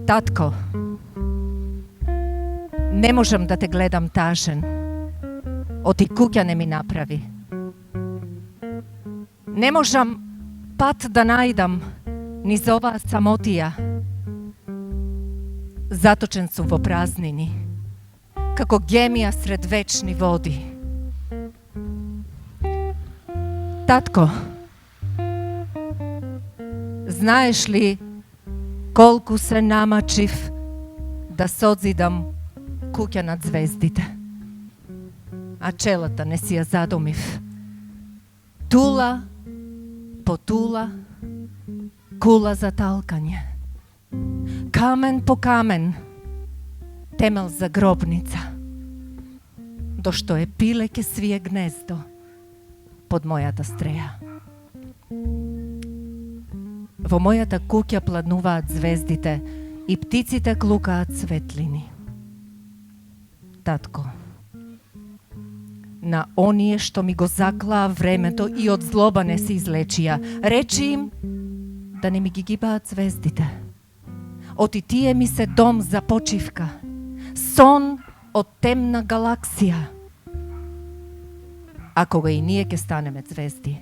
Tatko, ne možem da te gledam tažen. Oti kuća ne mi napravi. Ne možem pat da najdam niz ova samotija. Zatočen su vo praznini, kako gemija sred večni vodi. Tatko, znaješ li kolku se namačiv da sodzidam kuća nad zvezdite, a čelata ne si ja zadomiv. Tula po tula, kula za talkanje, kamen po kamen, temel za grobnica, do što je pileke svije gnezdo pod mojata streja. Vo mojata kuća pladnuvaat zvezdite i pticite klukaat svetlini. Tatko, na onije što mi go zakla vremeto i od zloba ne si izlečija, reči im da ne mi gigibaat zvezdite. Oti tije mi se dom za počivka, son od temna galaksija. Ako ga i nije ke stane med zvezdi,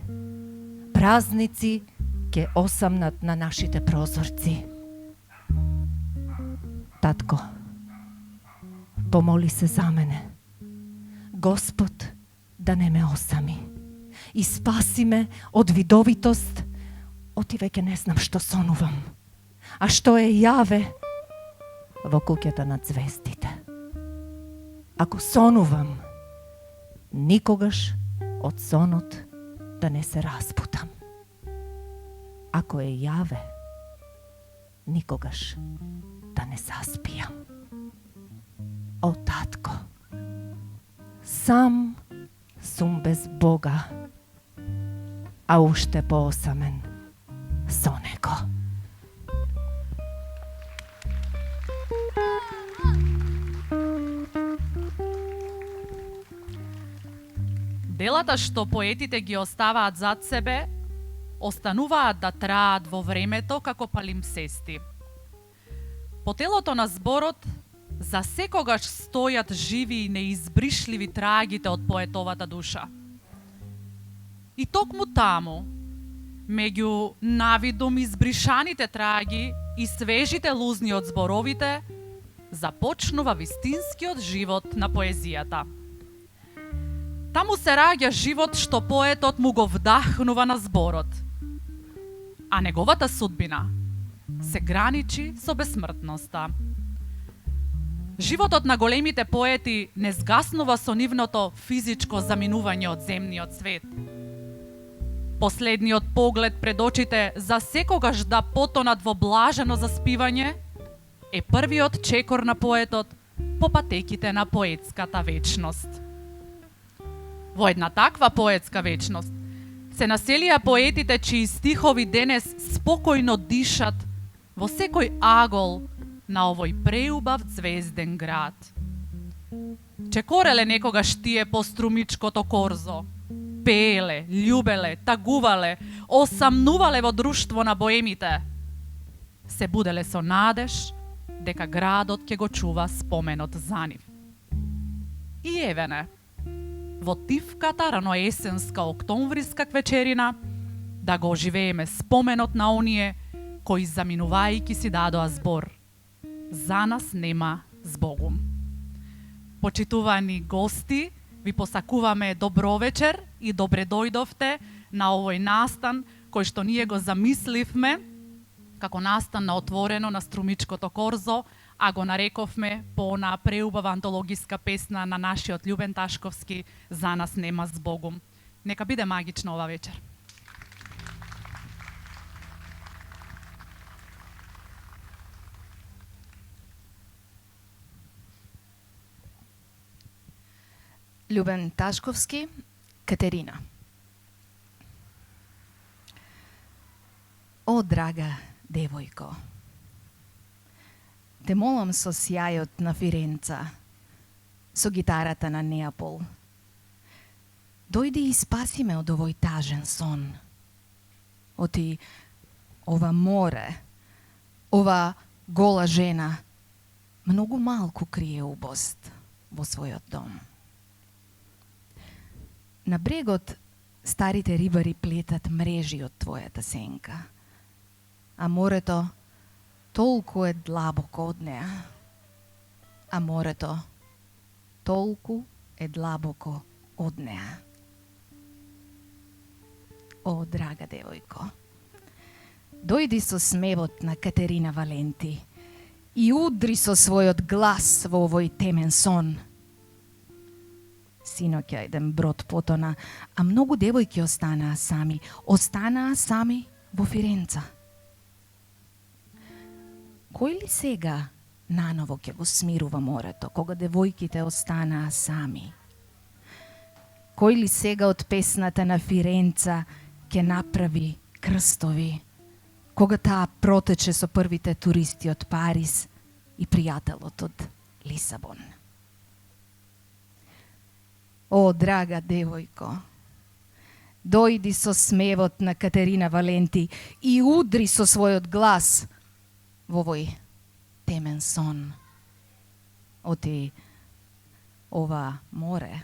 praznici ke osamnat na našite prozorci. Tatko, pomoli se za mene. Gospod, da ne me osami i spasi me od vidovitost, oti veke ne znam što sonuvam, a što je jave vo kućata nad zvezdite. Ako sonuvam, nikogaš od sonot da ne se rasputam. Ako je jave, nikogaš da ne zaspijam. O tatko, sam sum bez Boga, a ušte poosamen sonego. Делата што поетите ги оставаат зад себе, остануваат да траат во времето како палимсести. По телото на зборот за секогаш стојат живи и неизбришливи трагите од поетовата душа. И токму таму, меѓу навидом избришаните траги и свежите лузни од зборовите, започнува вистинскиот живот на поезијата. Таму се раѓа живот што поетот му го вдахнува на зборот, а неговата судбина се граничи со бесмртноста. Животот на големите поети не згаснува со нивното физичко заминување од земниот свет. Последниот поглед пред очите за секогаш да потонат во блажено заспивање е првиот чекор на поетот по патеките на поетската вечност. Во една таква поетска вечност се населија поетите чии стихови денес спокојно дишат во секој агол на овој преубав звезден град. Чекореле некогаш тие по струмичкото корзо, пееле, љубеле, тагувале, осамнувале во друштво на боемите. Се буделе со надеж дека градот ќе го чува споменот за нив. И евене, во тивката раноесенска октомвриска квечерина, да го оживееме споменот на оние кои заминувајќи си дадоа збор: за нас нема збогум. Почитувани гости, ви посакуваме добро вечер и добре дојдовте на овој настан кој што ние го замисливме како настан на отворено на струмичкото корзо, а го нарековме по она преубава антологиска песна на нашиот Љубен Ташковски "За нас нема збогум". Нека биде магично ова вечер. Љубен Ташковски, Катерина. О, драга девојко, те молам со сјајот на Фиренца, со гитарата на Неапол. Dojdi i spasi me od ovoj tažen son. Oti ova more, ova gola žena, mnogo malku krije ubost vo svojot dom. Na bregot starite ribari pletat mreži od tvojata senka, a morето толку е длабоко од неа. А морето толку е длабоко од неа. О, драга девојко, дојди со смевот на Катерина Валенти и удри со својот глас во овој темен сон. Синоќа еден брод потона, а многу девојки останаа сами во Фиренца. Кој ли сега наново ќе го смирува морето, кога девојките останаа сами? Кој ли сега од песната на Фиренца ќе направи крстови, кога таа протече со првите туристи од Париз и пријателот од Лисабон? О, драга девојко, дојди со смевот на Катерина Валенти и удри со својот глас во овој темен сон. Оти ова море,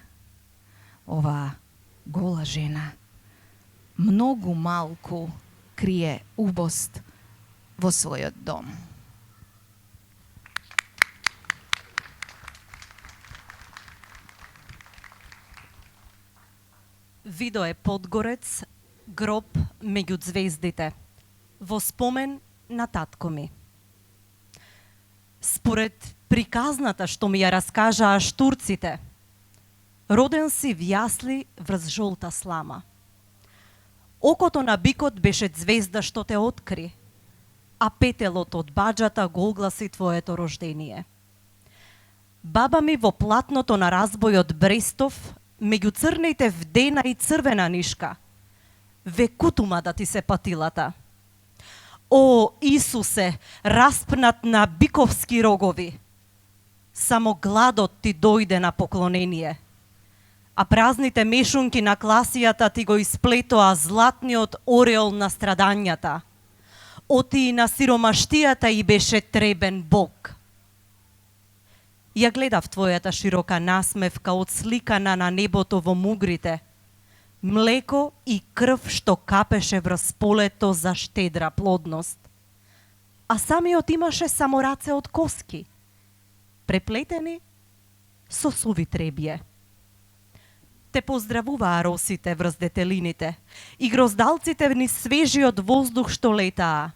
ова гола жена, многу малку крие убост во својот дом. Видо е Подгорец, гроб меѓу звездите, во спомен на татко ми. Според приказната што ми ја раскажаа штурците, роден си в јасли врз жолта слама. Окото на бикот беше звезда што те откри, а петелот од баџата го огласи твоето рождение. Баба ми во платното на разбојот Брестов, меѓу црните вдена и црвена нишка, векутума да ти се патилата. О, Исусе, распнат на биковски рогови, само гладот ти дојде на поклонение, а празните мешунки на класијата ти го исплетоа златниот ореол на страдањата. Оти на сиромаштијата и беше требен Бог. Ја гледав твојата широка насмевка отсликана на небото во мугрите, млеко и крв што капеше врз полето за штедра плодност. А самиот имаше само раце од коски, преплетени со суви требје. Те поздравуваа росите врз детелините и гроздалците низ свежиот воздух што летаа,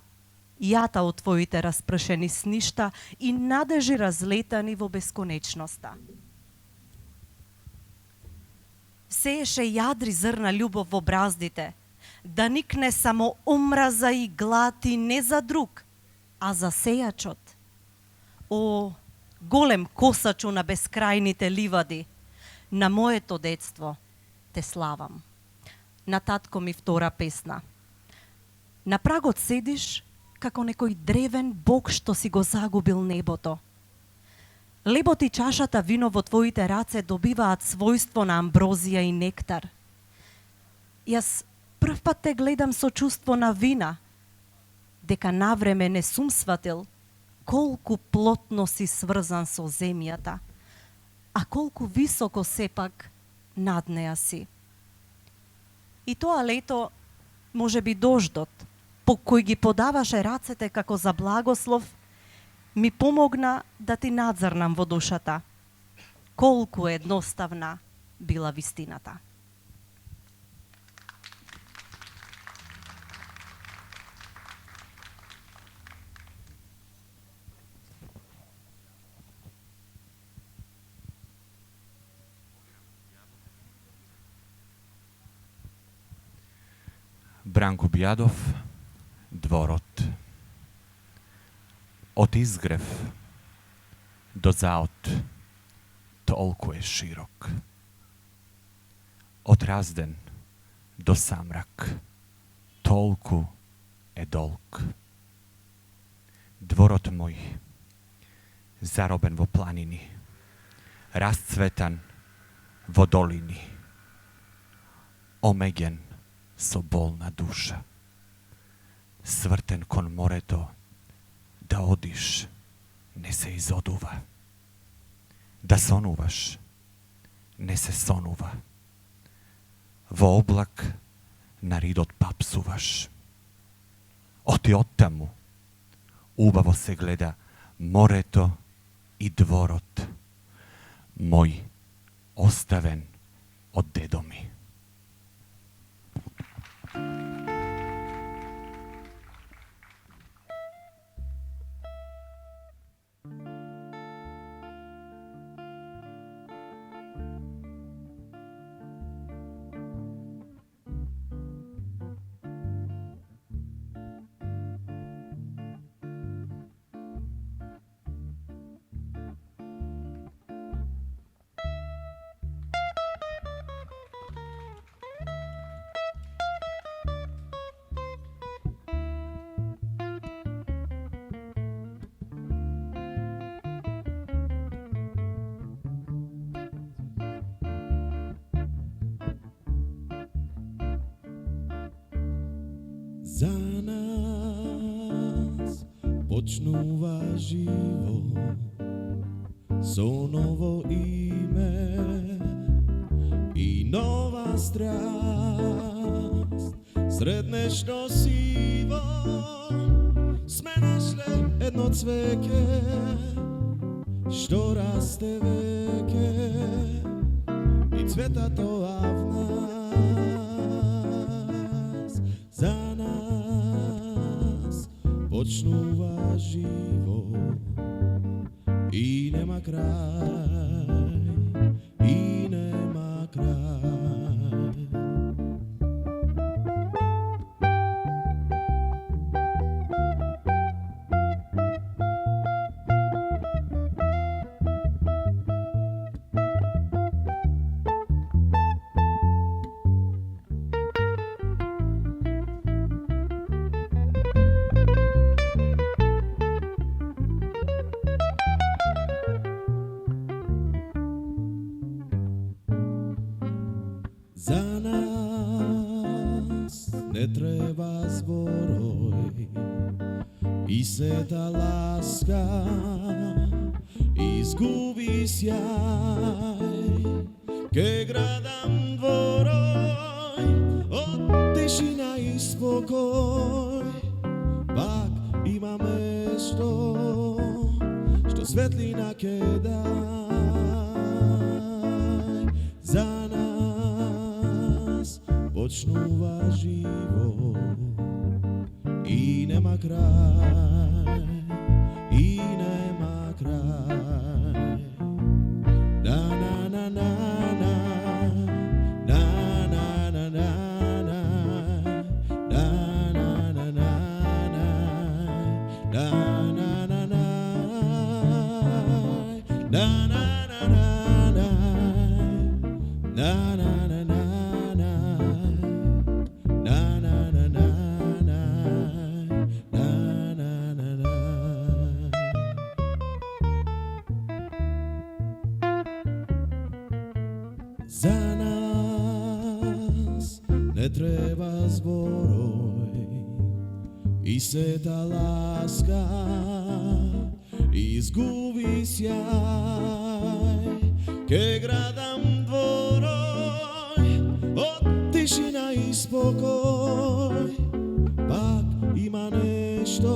јата од твоите распршени сништа и надежи разлетани во бесконечноста. Сееше јадри зрна љубов во браздите, да никне само омраза и глад и не за друг, а за сејачот. О, голем косачу на бескрајните ливади, на моето детство те славам. На татко ми втора песна. На прагот седиш како некој древен бог што си го загубил небото. Лебот и чашата вино во твоите раце добиваат својство на амброзија и нектар. Јас прв пат те гледам со чувство на вина, дека навреме не сум сватил колку плотно си сврзан со земјата, а колку високо сепак над неа си. И тоа лето, може би дождот, по кој ги подаваше рацете како за благослов, ми помогна да ти надзрнам во душата. Колку едноставна била вистината. Бранко Бијадов, Дворот. Од изгрев до заот толку е широк. Од разден до самрак толку е долг. Дворот мој, заробен во планини, расцветан во долини. omegen so bolna duša. Svrten kon morето, da odiš, ne se izoduva. Da sonuvaš, ne se sonuva. Vo oblak na ridot papsuvaš. Oti ottamu, ubavo se gleda morето i dvorot, moj ostaven od dedomi. Za nás počnúva živo so novo ime i nová strast. Srednečno sivo sme našli jedno cveke, što raste veke i cveta to a v nás. Za nás počnúva živo i nema kraj, i nema kraj. Za nás netreba zboroj i sveta láska i zgubí sjaj, ke gradam dvoroj od tišina i spokoj. Pak ima mesto što svetlina ke daj. Za počnúva živo i nema kraj, i nema kraj. Na na na na na, na na na na na, na na na na na, na na na na, na na na na, na na na na. Za nás netreba zboroj i sveta láska i zgubí sjaj, ke gradam dvoroj od tišina i spokoj. Pak ima nešto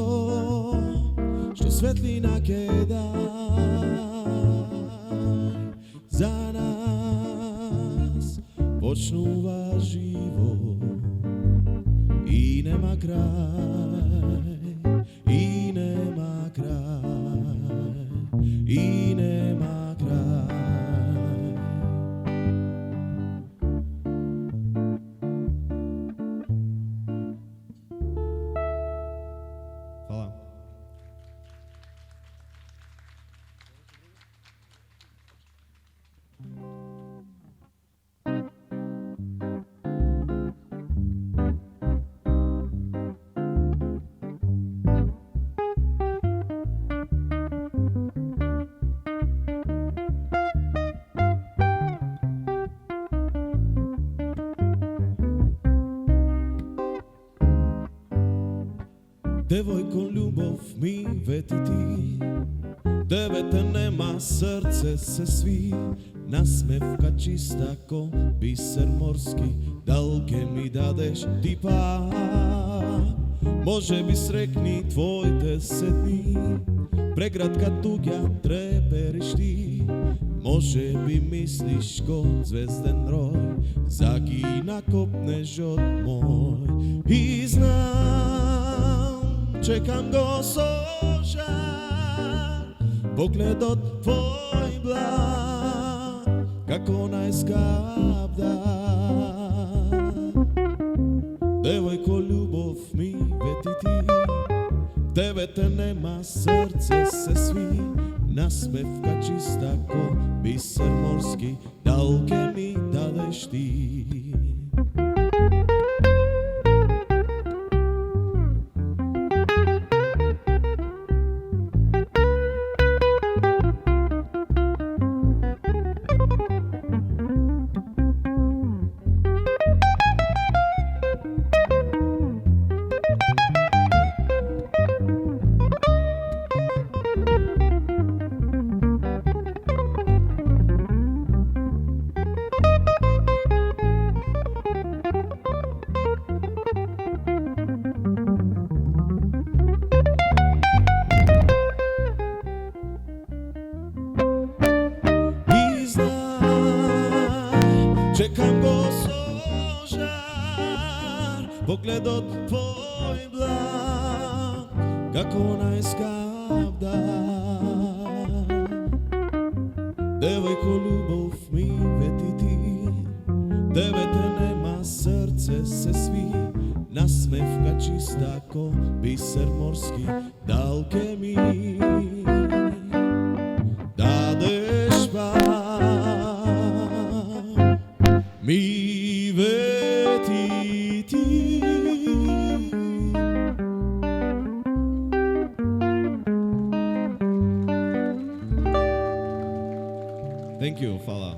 što svetlina ke daj. Za nás počnúva živo i nema kraj, i nema kraj, i nema kraj. Hvala. Девојко, љубов ми вети ти, девете нема, срце се сви, насмевка чиста ко бисер морски, дал ке ми дадеш ти па? Може би срекни твоите се дни, преградка туѓа трепериш ти, може би мислиш ко звезден рој, загина копнеш од мој. И знам, чекам го со жар, погледот твој благ, како најскап дар. Девојко, љубов ми вети ти, девете нема, срце се сви, насмевка чиста ко бисер морски, дал ке ми дадеш ти. Čekam go so žar, pogledot tvoj blag, kako najskap dar. Devojko, ljubov mi veti ti, devete nema, srce se svi, nasmevka čista ko biser morski, dal ke mi dadeš pa. Mi veti ti. Thank you, hvala.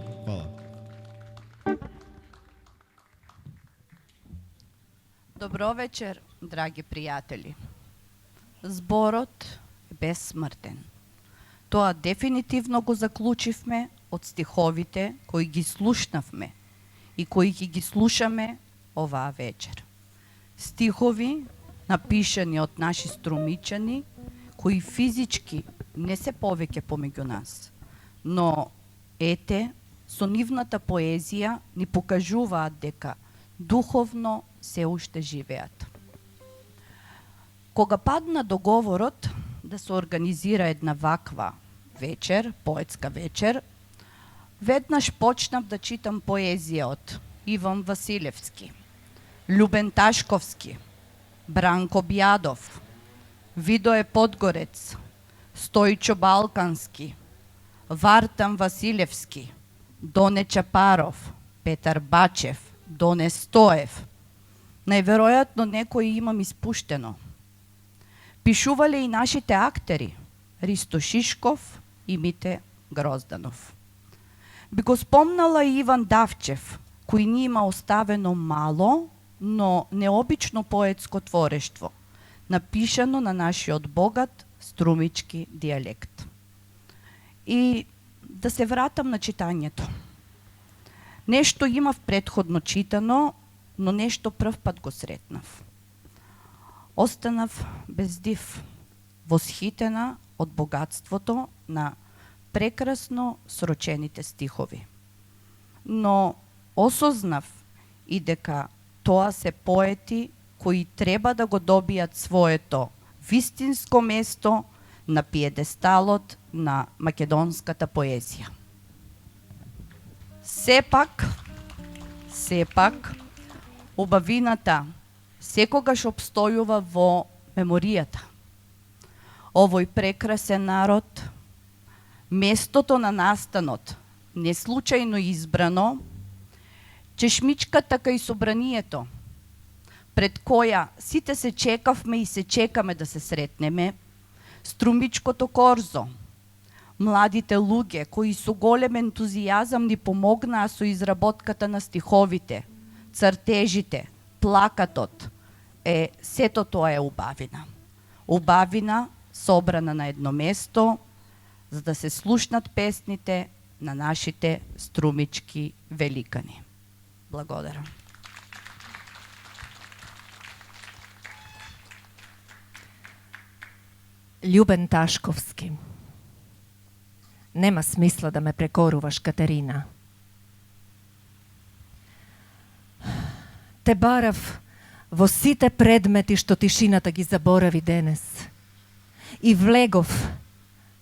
Добро вечер, драги пријатели. Зборот е безсмртен. Тоа дефинитивно го заклучивме од стиховите кои ги слушнавме и кои ги слушаме оваа вечер. Стихови напишани од наши струмичани, кои физички не се повеќе помеѓу нас, но ете, со нивната поезија ни покажуваат дека духовно се уште живеат. Кога падна договорот да се организира една ваква вечер, поетска вечер, веднаш почнав да читам поезија од Иван Василевски, Љубен Ташковски, Бранко Бјадов, Видое Подгорец, Стојчо Балкански, Вартан Василевски, Доне Чапаров, Петар Бачев, Доне Стоев. Најверојатно некои имам испуштено. Пишувале и нашите актери, Ристо Шишков и Мите Грозданов. Би го спомнала и Иван Давчев, кој ни има оставено мало, но необично поетско творештво, напишано на нашиот богат струмички дијалект. И да се вратам на читањето. Нешто имав претходно читано, но нешто прв пат го сретнав. Останав без див, восхитена од богатството на прекрасно срочените стихови. Но осознав и дека тоа се поети кои треба да го добијат своето вистинско место на пиедесталот на македонската поезија. Сепак, убавината секогаш обстојува во меморијата. Овој прекрасен народ, местото на настанот, не случајно избрано, чешмичката кај собранието, пред која сите се чекавме и се чекаме да се сретнеме, струмичкото корзо, младите луѓе кои со голем ентузијазам ни помогнаа со изработката на стиховите, цртежите, плакатот, сето тоа е убавина. убавина собрана на едно место, за да се слушнат песните на нашите струмички великани. Благодарам. Ljubен Taškovski, nema smisla da me prekoruvaš, Katerina. Te barav во сите предмети што тишината ги заборави денес. И влегов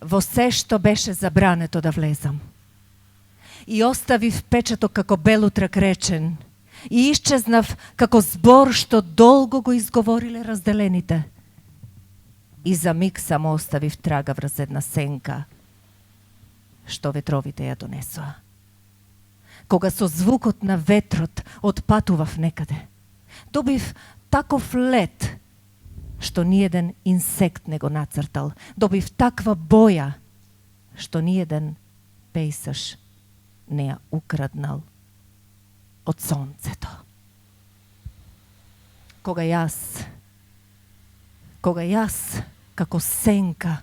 во се што беше забрането да влезам. И оставив печаток како белутрак речен. И исчезнав како збор што долго го изговориле разделените. И за миг само оставив трага врз една сенка, што ветровите ја донесоа. Кога со звукот на ветрот отпатував некаде, добив таков лет, што ниеден инсект не го нацртал. Добив таква боја, што ниеден пейсаж не ја украднал од сонцето. Кога јас, како сенка,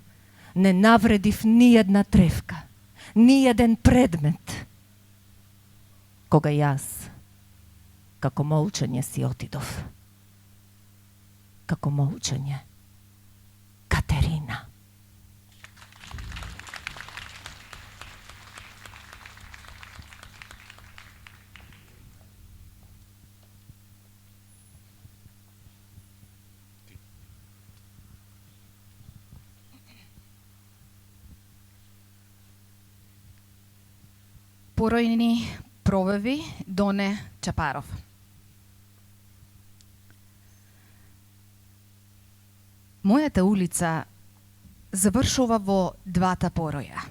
не навредив ниедна тревка, ниеден предмет. Кога јас, како молчање си отидов. Како молчање. Катерина. Поројни пробави Доне Чапаров. Мојата улица завршува во двата пороја.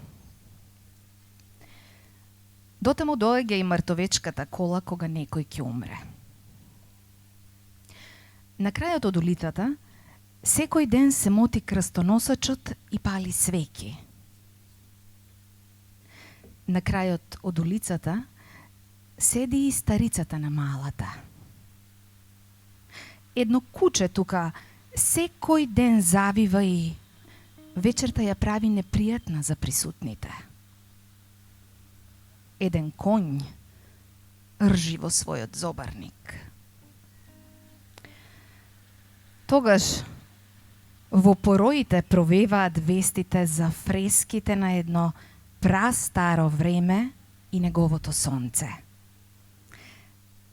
Дотаму доаѓа и мртовечката кола кога некој ќе умре. На крајот од улицата секој ден се моти крстоносачот и пали свеќи. На крајот од улицата седи и старицата на малата. Едно куче тука секој ден завива и вечерта ја прави непријатна за присутните. Еден конј ржи во својот зобарник. Тогаш во пороите провеваат вестите за фреските на едно прастаро време и неговото сонце.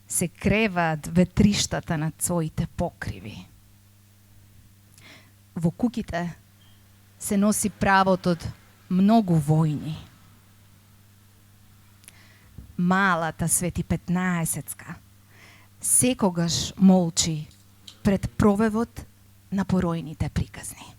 Се креваат ветриштата над своите покриви. Во куќите се носи правот од многу војни. Малата Свети 15-ска секогаш молчи пред провевот на поројните приказни.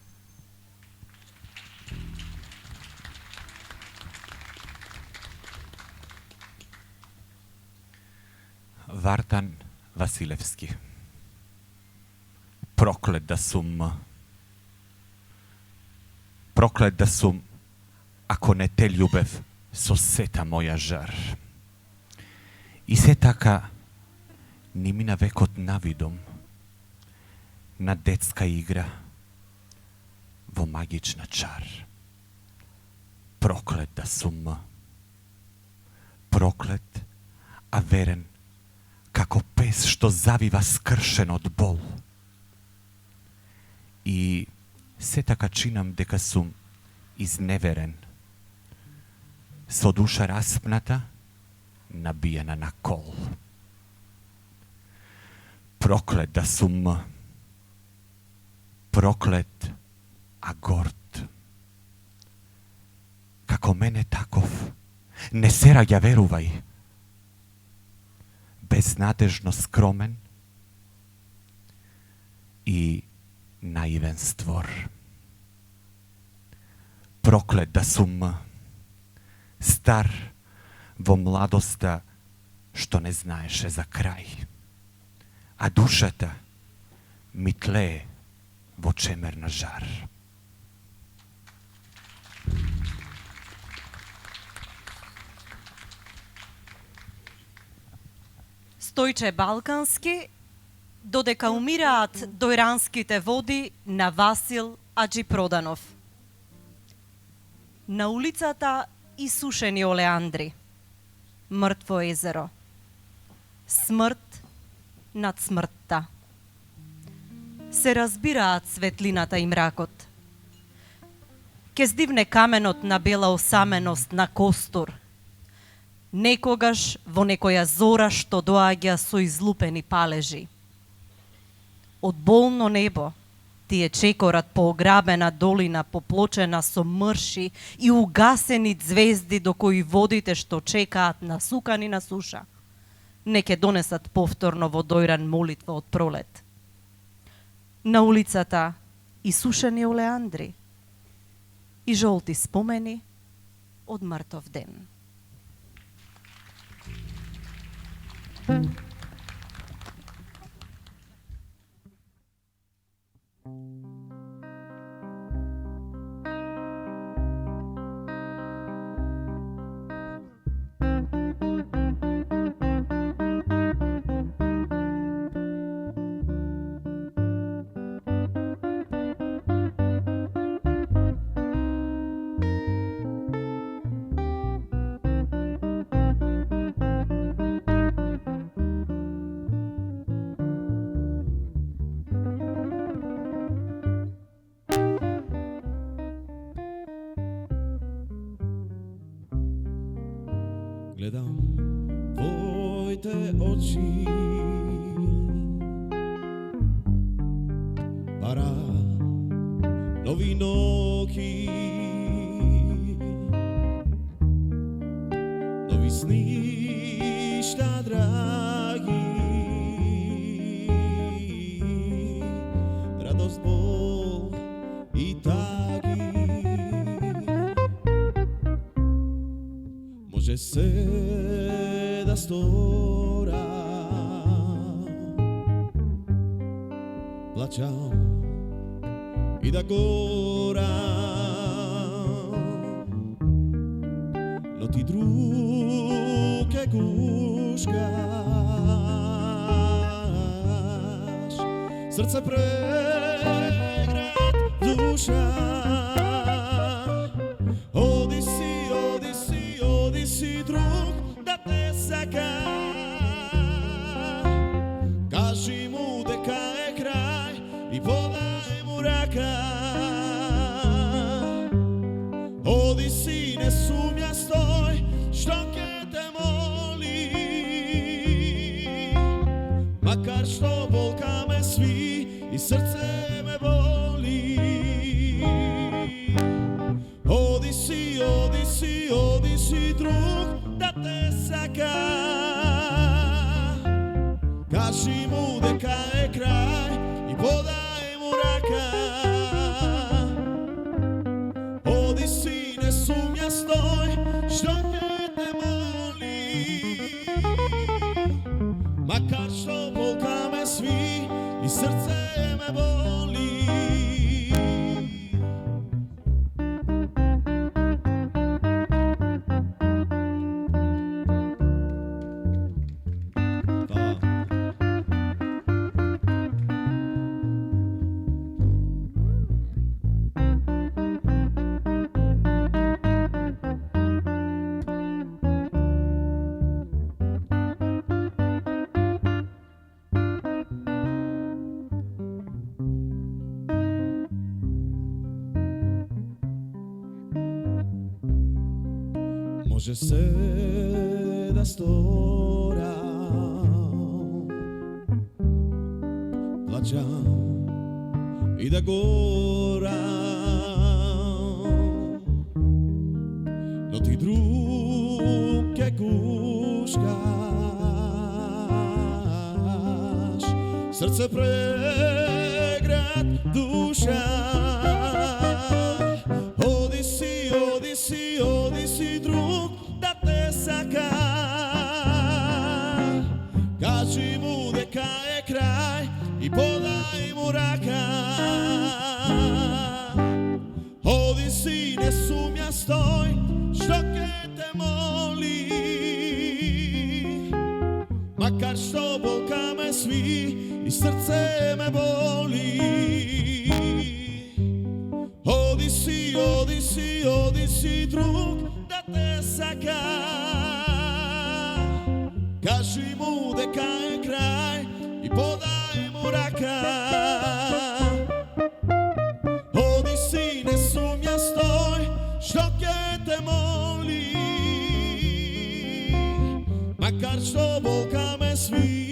Вартан Василевски. Проклет да сум, ако не те љубев со сета моја жар. И се така ни мина векот навидом на детска игра во магична чар. Проклет да сум, проклет, а верен, како пес што завива скршен од бол. И се така чинам дека сум изневерен, со душа распната, набиена на кол. Проклет да сум, проклет, а горд. Како мене таков, не се раѓа, верувај. Безнадежно скромен и наивен створ. Проклет да сум, стар во младоста што не знаеше за крај, а душата ми тлее во чемерна жар. Стојче Балкански додека умираат дојранските води на Васил Аџипроданов. На улицата исушени олеандри, мртво езеро, смрт над смртта. Се разбираат светлината и мракот. Ке здивне каменот на бела осаменост на костур, некогаш во некоја зора што доаѓа со излупени палежи. Од болно небо тие чекорат по ограбена долина поплочена со мрши и угасени звезди до кои водите што чекаат насукани на суша не ке донесат повторно во дојран молитва од пролет. На улицата исушени олеандри и жолти спомени од мртов ден. Гледам твоите очи, пара нови ноки, нови сништа драги, радост, бол и таги. Може се да стора, плачам и да гора, но ти друг е гушкаш, срце преград душа. Оди си друг да те сака, кажи му дека е крај и подај му рака. Оди си, не сумја, стој, што ќе те моли, макар што болка ме сви и срце ме боли. Оди си друг да те сака, кажи му дека е крај и подај му рака. Оди си, не сумја, стој, што ќе те моли, макар што болка ме сви и срце ме боли. Може се да стора, плачам и да гора, но ти друг ке гушкаш, срце преград душа. Оди си друг да те сака, кажи му дека е крај и подај му рака. Оди си, не сумја, стој, што ќе те моли, макар што болка ме сви i srce me boli. Odi si, odi si, odi si drug da te saka. Kaži mu дека je kraj i podaj mu raka. Odi si, ne sumnja stoj, što ke te moli. Makar što bolka me svi.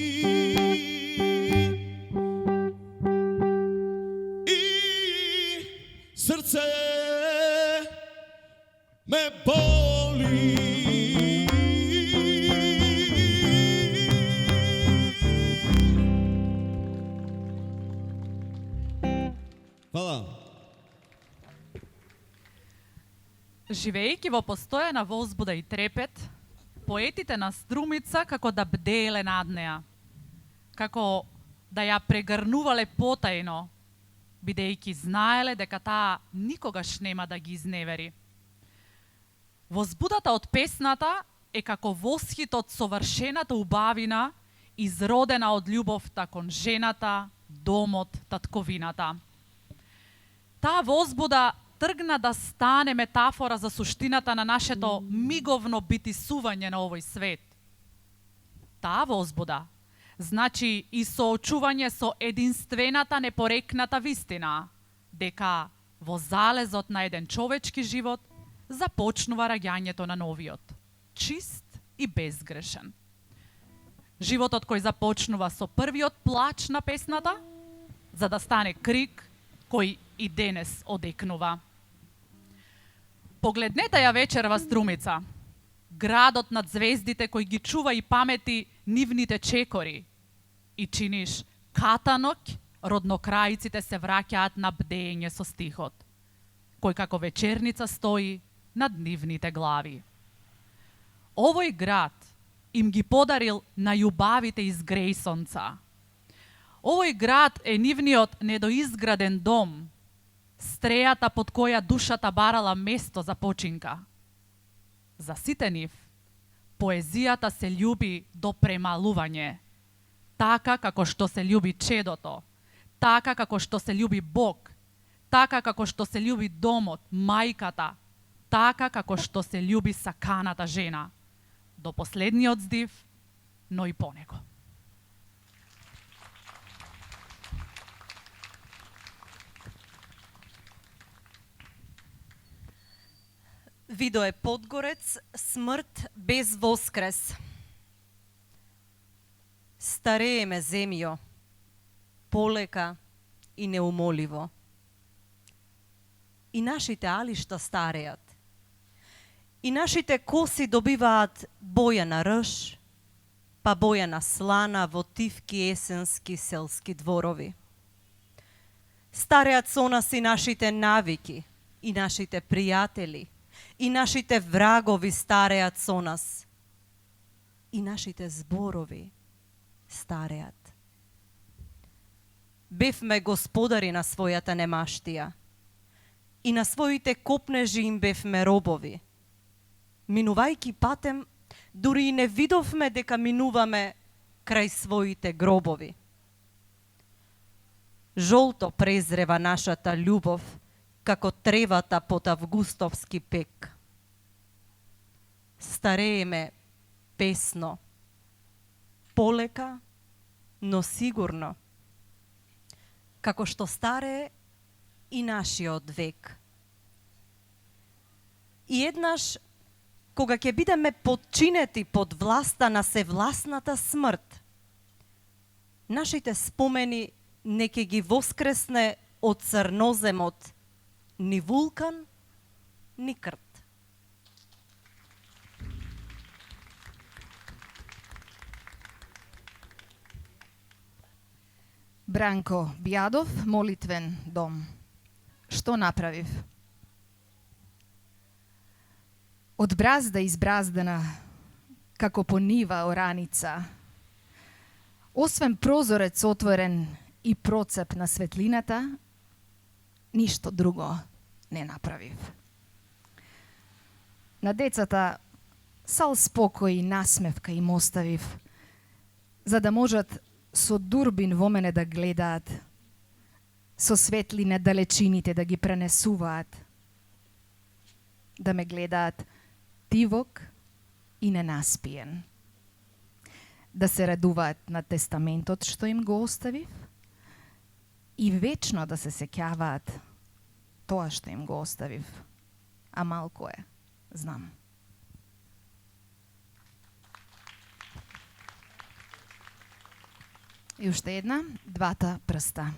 I srce me boli. Hvala. Живејќи во постојана возбуда и трепет, поетите на Струмица како да бделе над неа, како да ја прегрнувале потајно, бидејќи знаеле дека таа никогаш нема да ги изневери. Возбудата од песната е како восхит од совршената убавина, изродена од љубовта кон жената, домот, татковината. Таа возбуда тргна да стане метафора за суштината на нашето миговно битисување на овој свет. Таа возбуда значи и соочување со единствената непорекната вистина, дека во залезот на еден човечки живот започнува раѓањето на новиот, чист и безгрешен. Животот кој започнува со првиот плач на песната, за да стане крик кој и денес одекнува. Погледнете ја вечерва Струмица, градот над звездите кој ги чува и памети нивните чекори, и чиниш катанок роднокрајците се враќаат на бдење со стихот, кој како вечерница стои над нивните глави. Овој град им ги подарил најубавите изгрејсонца. Овој град е нивниот недоизграден дом, стрејата под која душата барала место за починка. За сите нив, поезијата се љуби до премалување, така како што се љуби чедото, така како што се љуби Бог, така како што се љуби домот, мајката, така како што се љуби саканата жена, до последниот здив, но и по него. Видо е Подгорец, смрт без воскрес. Старееме земјо, полека и неумоливо. И нашите алишта стареат. И нашите коси добиваат боја на рж, па боја на слана во тивки есенски селски дворови. Стареат со нас и нашите навики, и нашите пријатели, и нашите врагови стареат со нас. И нашите зборови стареат. Бевме господари на својата немаштија. И на своите копнежи им бевме робови. Минувајќи патем, дури и не видовме дека минуваме крај своите гробови. Жолто презрева нашата љубов, како тревата под августовски пек. Старееме песно, полека, но сигурно, како што старее и нашиот век. И еднаш, кога ќе бидеме подчинети под власта на севласната смрт, нашите спомени не ќе ги воскресне од црноземот ни вулкан, ни крт. Бранко Бијадов, молитвен дом. Што направив? Од бразда избраздана, како по нива ораница, освен прозорец отворен и процеп на светлината, ништо друго не направив. На децата сал спокој и насмевка им оставив, за да можат со дурбин во мене да гледаат, со светлине далечините да ги пренесуваат, да ме гледаат тивок и ненаспиен, да се радуваат на тестаментот што им го оставив и вечно да се сеќаваат тоа што им го оставив, а малку е, знам. И уште една, двата прста.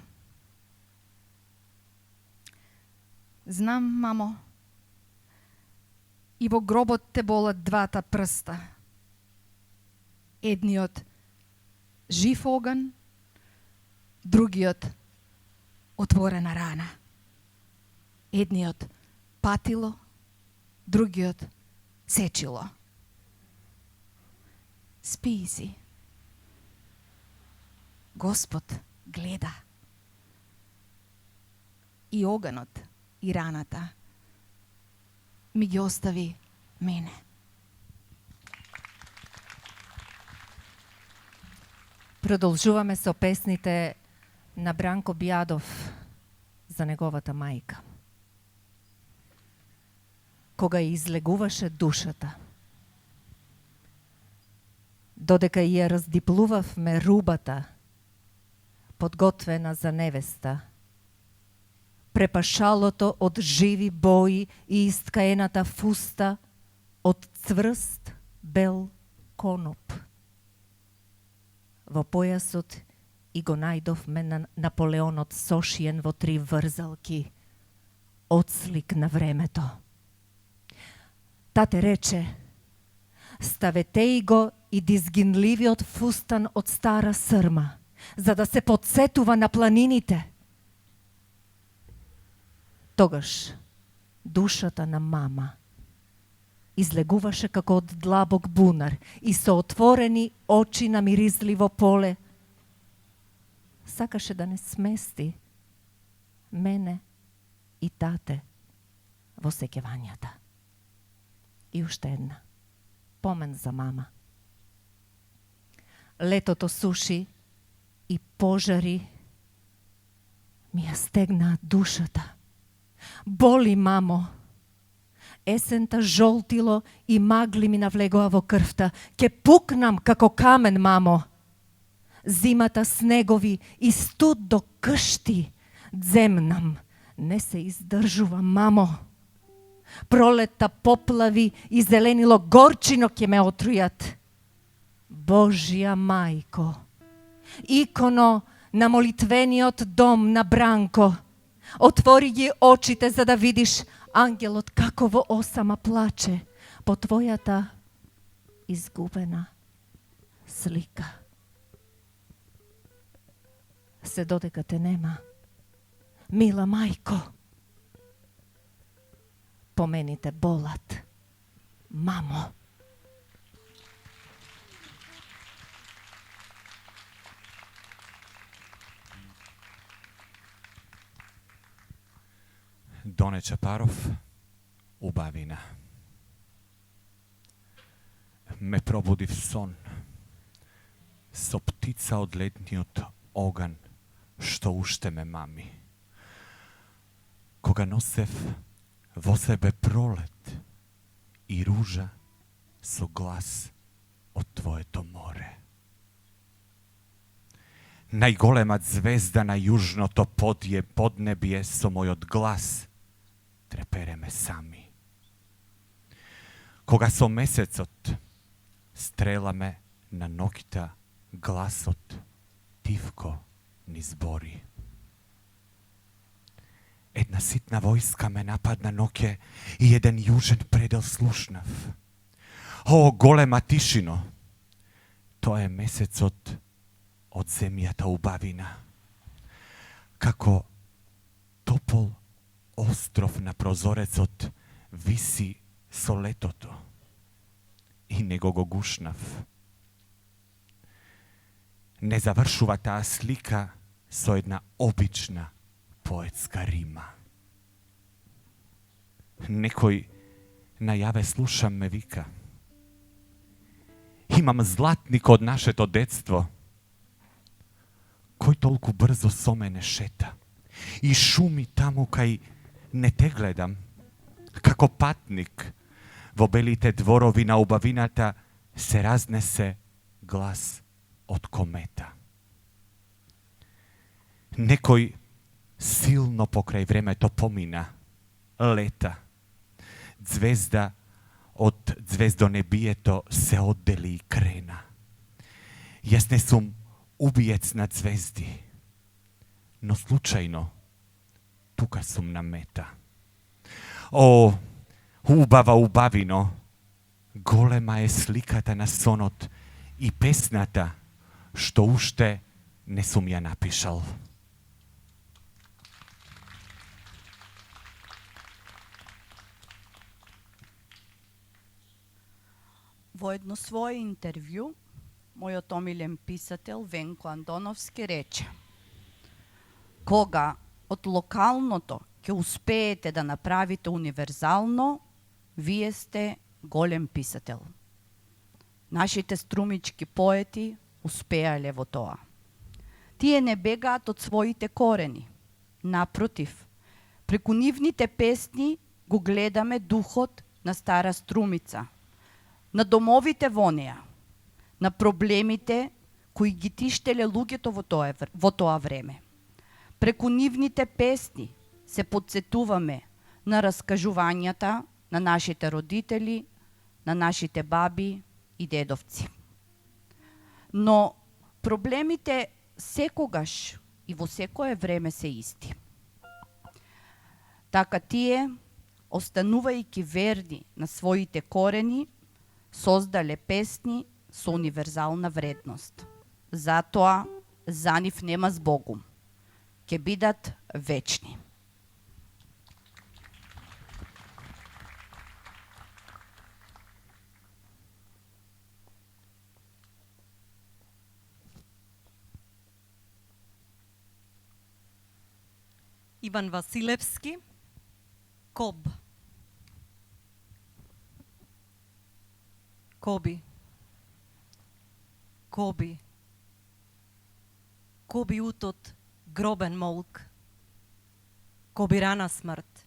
Знам, мамо, и во гробот те болат двата прста. Едниот жив оган, другиот отворена рана. Едниот патило, другиот сечило. Спи си. Господ гледа. И оганот, и раната ми ги остави мене. Продолжуваме со песните на Бранко Бијадов за неговата мајка. Кога ја излегуваше душата, додека ја раздиплувавме рубата, подготвена за невеста, препашалото од живи бои и искаената фуста од цврст бел коноп. Во појасот и го најдовме на Наполеонот сошиен во 3 врзалки, одслик на времето. Тате рече, ставете го и дизгинливиот фустан од стара срма, за да се подсетува на планините. Тогаш душата на мама излегуваше како од длабок бунар и со отворени очи на миризливо поле сакаше да не смести мене и тате во сеќавањата. И уште една, помен за мама. Летото суши и пожари ми ја стегнаат душата. Боли, мамо. Есента жолтило и магли ми навлегоа во крвта. Ке пукнам како камен, мамо. Зимата снегови и студ до кшти. Земнам. Не се издржувам, мамо. Пролетта поплави и зеленило горчино ќе ме отрујат. Божја мајко, иконо на молитвениот дом на Бранко, отвори ги очите за да видиш ангелот како во осама плаче по твојата изгубена слика. Се додека те нема, мила мајко, помените болат, мамо. Доне Чапаров, убавина. Ме пробуди в сон со птица од летниот оган што уште ме мами. Кога носев во себе пролет и ружа со глас од твоето море. Најголемат звезда на јужното поднебие со мојот глас трепереме сами. Кога со месецот стреламе на ноќта гласот тивко ни збори. Една ситна војска ме нападна ноќе и еден јужен предел слушнав. О, голема тишино! Тоа е месецот од земјата убавина. Како топол остров на прозорецот виси со летото и него го гушнав. Не завршува таа слика со една обична поетска рима. Некој најаве слушам ме вика. Имам златник од нашето детство. Кој толку брзо со мене шета и шуми таму кај не те гледам, како патник во белите дворови на убавината се разнесе глас од комета. Некој силно покрај времето помина, лета. Звезда од звездонебието се оддели и крена. Јас не сум убиец на звезди, но случајно тука сум на мета. О, убавино, голема е сликата на сонот и песната што уште не сум ја напишал. Во едно свое интервју, мојот омилен писател Венко Антоновски рече: кога од локалното ќе успеете да направите универзално, вие сте голем писател. Нашите струмички поети успеале во тоа. Тие не бегаат од своите корени. Напротив, преку нивните песни го гледаме духот на Стара Струмица, на домовите во неа, на проблемите кои ги тиштеле луѓето во тоа време. Преку нивните песни се подсетуваме на раскажувањата на нашите родители, на нашите баби и дедовци. Но проблемите секогаш и во секое време се исти. Така тие, останувајќи верни на своите корени, создале песни со универзална вредност. Затоа за нив нема збогум. Ке бидат вечни. Иван Василевски, Коб. Коби. Коби. Коби утот, гробен молк. Коби рана смрт.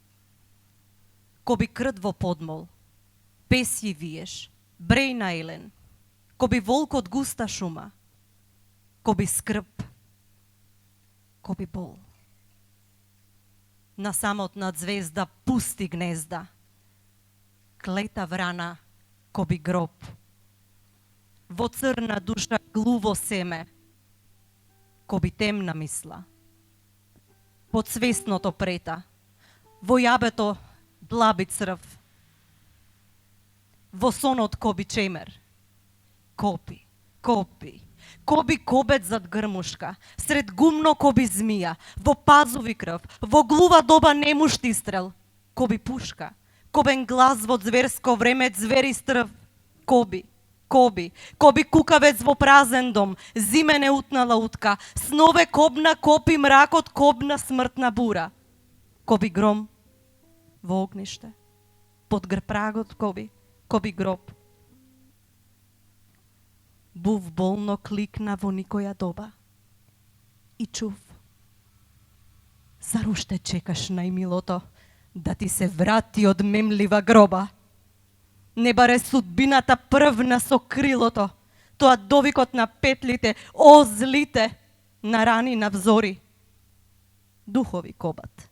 Коби крд во подмол. Песји виеш, бреј наилен. Коби волк од густа шума. Коби скрб. Коби бол. На самотна звезда пусти гнезда. Клета врана, коби гроб. Во црна душа глуво семе, коби темна мисла. Подсвесното прета, во јабето длаби црв. Во сонот коби чемер. Копи, копи, коби кобет зад грмушка, сред гумно коби змија, во пазови крв, во глува доба немушти стрел, коби пушка, кобен глас во зверско време звери стрв, коби, коби, коби кукавец во празен дом, зиме не утнала утка, снове кобна копи мракот кобна смртна бура, коби гром во огниште, под грпрагот коби, коби гроб. Був болно кликна во никоја доба и чув. Зар уште чекаш најмилото да ти се врати од мемлива гроба? Не баре судбината првна со крилото, тоа довикот на петлите, о злите, на рани на взори. Духови кобат.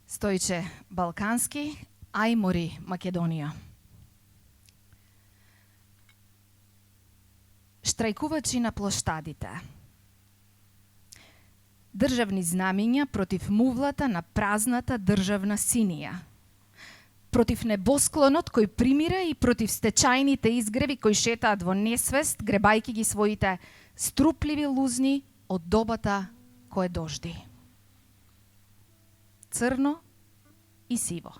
Стојче Балкански, Ајмори, Македонија. Штрајкувачи на плоштадите. Државни знамиња против мувлата на празната државна синија. Против небосклонот кој примира и против стечајните изгреви кои шетаат во несвест, гребајки ги своите струпливи лузни од добата кој дожди. Црно и сиво.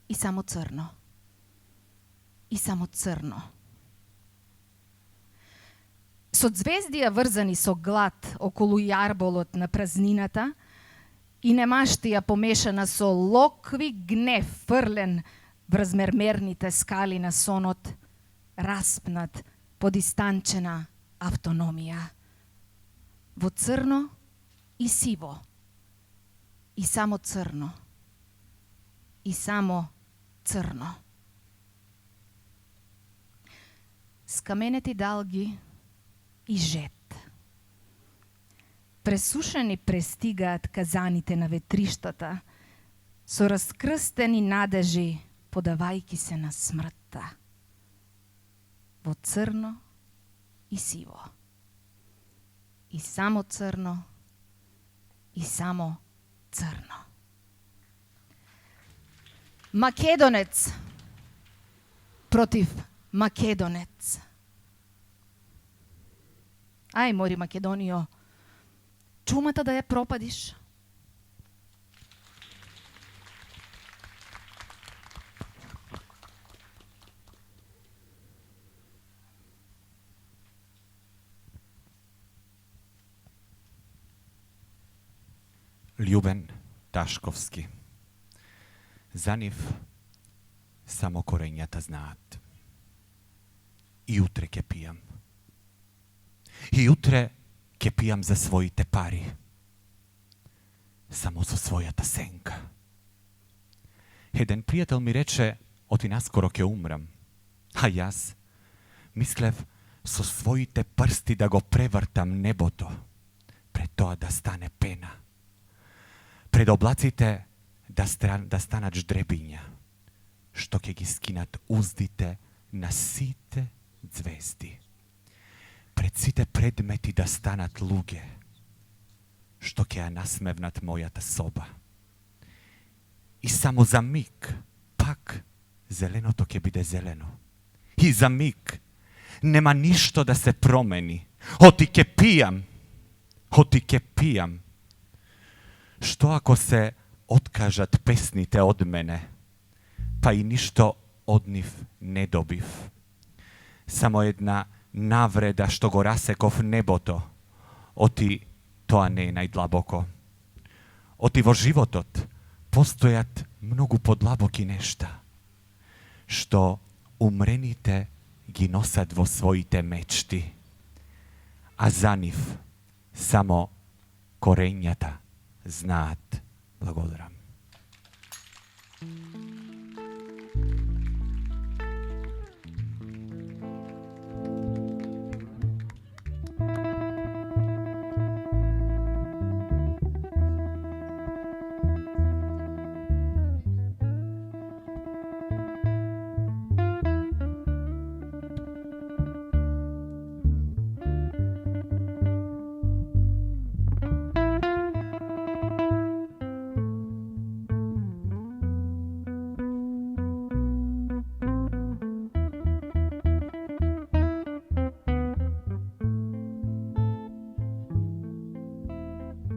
И само црно. И само црно. Соцвездија врзани со глад околу јарболот на празнината и немаштија помешана со локви гнев фрлен врз мермерните скали на сонот, распнат под истанчена автономија. Во црно и сиво, и само црно, и само црно. Скаменети далги и жет. Пресушени пристигаат казаните на ветриштата, со раскрстени надежи, подавајки се на смртта. Во црно и сиво. И само црно, и само црно. Македонец против македонец. Ај, мори Македонијо, чумата да ја пропадиш. Љубен Ташковски. За нив само корењата знаат. И утре ќе пијам. И утре ќе пијам за своите пари. Само со својата сенка. Еден пријател ми рече, оти наскоро ќе умрам. А јас мислев со своите прсти да го превртам небото, пред тоа да стане пена. Пред облаците да станат ждребиња, што ќе ги скинат уздите на сите звезди. Пред сите предмети да станат луѓе, што ќе ја насмевнат мојата соба. И само за миг, пак, зеленото ќе биде зелено. И за миг, нема ништо да се промени. Оти ќе пијам, оти ќе пијам. Што ако се откажат песните од мене, па и ништо од нив не добив? Само една навреда што го расеков небото, оти тоа не е најдлабоко. Оти во животот постојат многу подлабоки нешта, што умрените ги носат во своите мечти, а за нив само корењата знаат. Благодарам.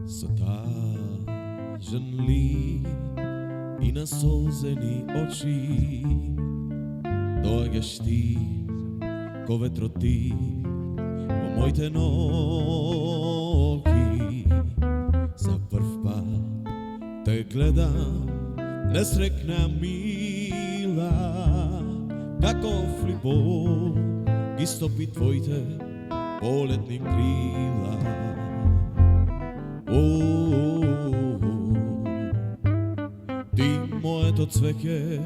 Со тажен лик и насолзени очи доаѓаш ти, ко ветрот ти, во моите ноги. За прв пат те гледам, несрекна мила, каков ли Бог ги стопи твоите полетни крила. Ти моето цвеќе,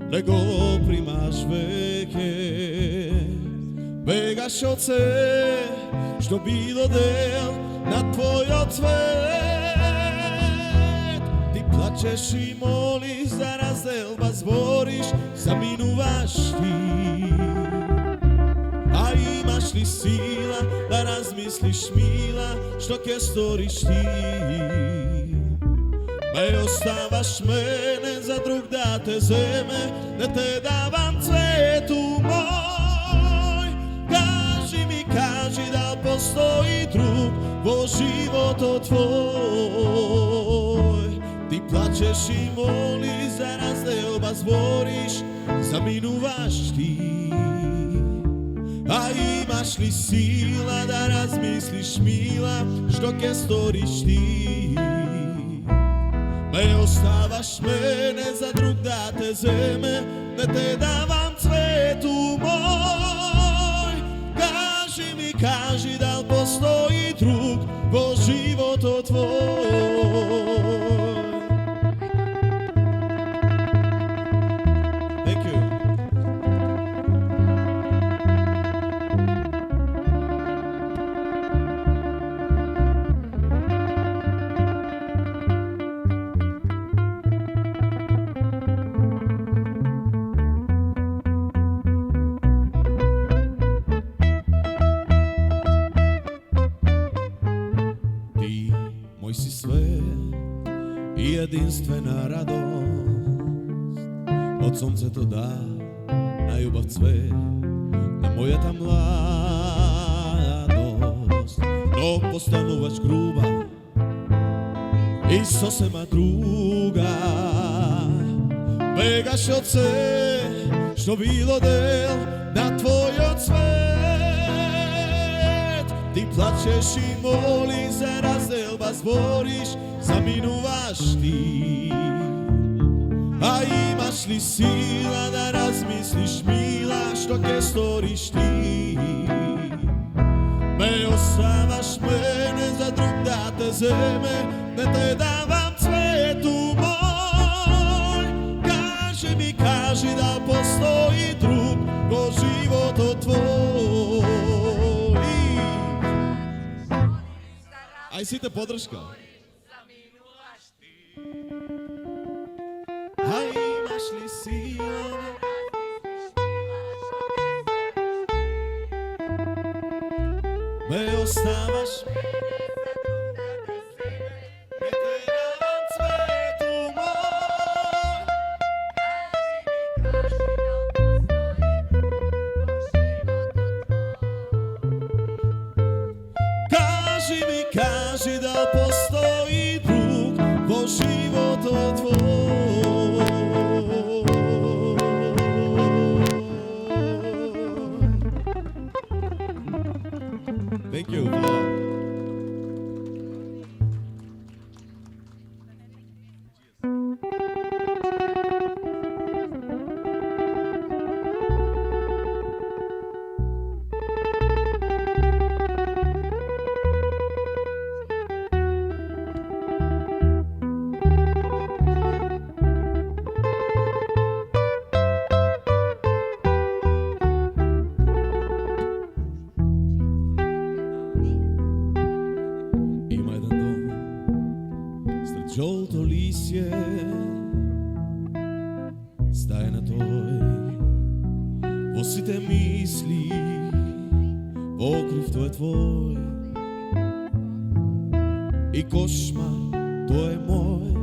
не го примаш веќе, бегаш од се, што било дел на твојот свет. Ти плачеш и молиш за разделба, збориш, заминуваш ти. А имаш ли сила да размислиш, мила, што ќе сториш ти? Ме оставаш мене за друг да те земе, не те давам цвету мој. Кажи да постои друг во животот твој. Ти плачеш и молиш за разделба, збориш, заминуваш ти. A imaš li sila da razmisliš mila što ke storiš ti? Me ostavaš mene za drug da te zeme, ne te davam cvetu moj. Kaži da li postoji drug ko život tvoj. Thank you. Si sve i jedinstvena radost, od sunce to da na ljubav cvet, na moja ta mladost. No postanu već gruba i sosema druga, begaš od sve što bilo del na tvoj odsvet. Ti plačeš i moliš za razdel, ba zboriš, zaminuvaš ti. A imaš li sila da razmisliš mila što ke storiš ti? Me ostavaš mene za drug da te zeme, ne te davam cvetu moj. Kaži da postoji drug ko život tvoj. Aj site podrška. A imaš li sila? Me ostavaš ne te davam cvetu moj. Kaži da postoji drug ko život tvoj. Thank you. Žolto lisje staje na toj, posite misli, pokriv to je tvoj. I košmar, to je moj,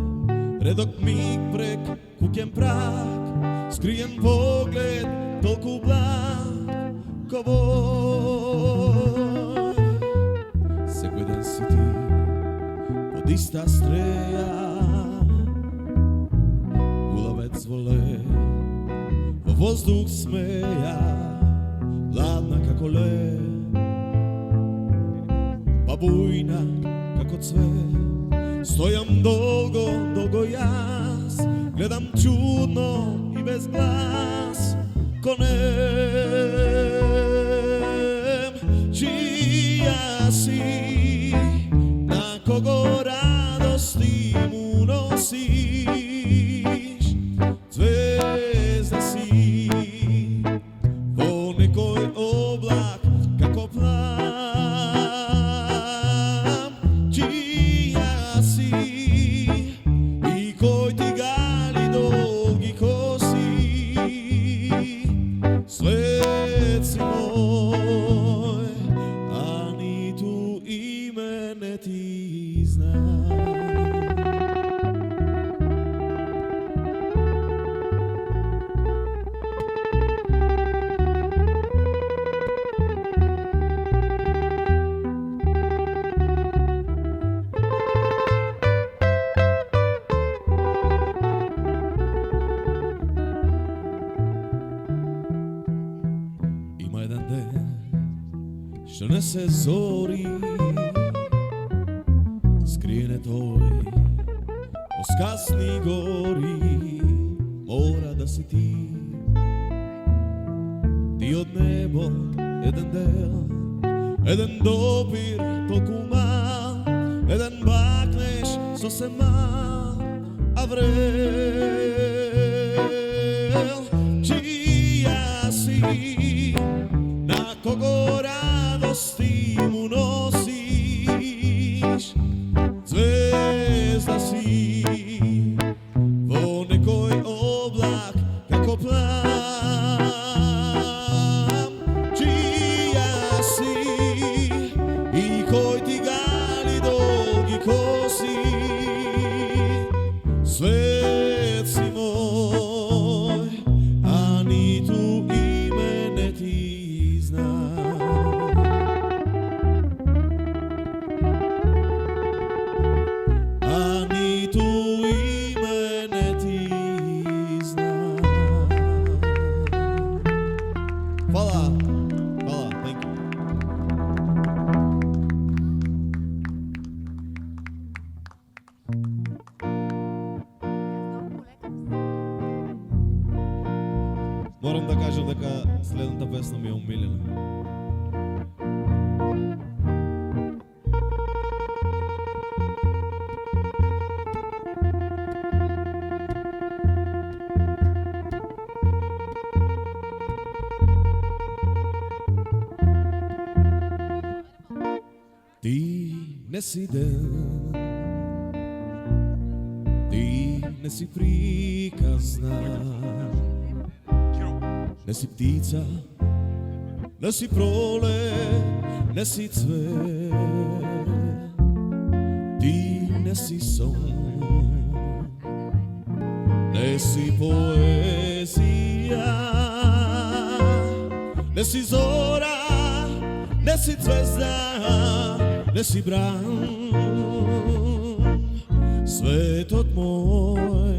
redok mig prek kukem prak, skrijen pogled, toliko blag ko voj. Sekoj dan si ti pod ista streja, ulovec vole, vozduh smeja, hladna kako led, pa bujna kako cvet. Stojam dolgo, dolgo jaz, gledam čudno i bez glas, ko nem, čija si, na kogo radosti mu nosiš. Zvezda si, ko nekoj oblak, kako plam, čija si, i koj ti gali dolgi kosi. Svet si moj, a ni tu ime ne ti znam. Ima jedan den se zori, skrine tvoj oskasni gori, mora da si ti od nebo, jedan del, jedan dopir toku mal, jedan bakneš so se mal, a vrel, čija si, na kogo radosti mu nosiš, zvezda si, vo nekoj oblak kako plan, čija si i koj ti gali dolgi kosi, svet si moj, a ni tu ime ne ti zna. A ni tu ime ne ti zna. Hvala, hvala, thank you. Moram da kažem дека следната песна ми е умилена. Ти не си ден, ти не си приказна, ne si ptica, ne si prolет, ne si cvet, ti ne si son, ne si poezija, ne si zora, ne si zvezda, ne si bran, svetot moj,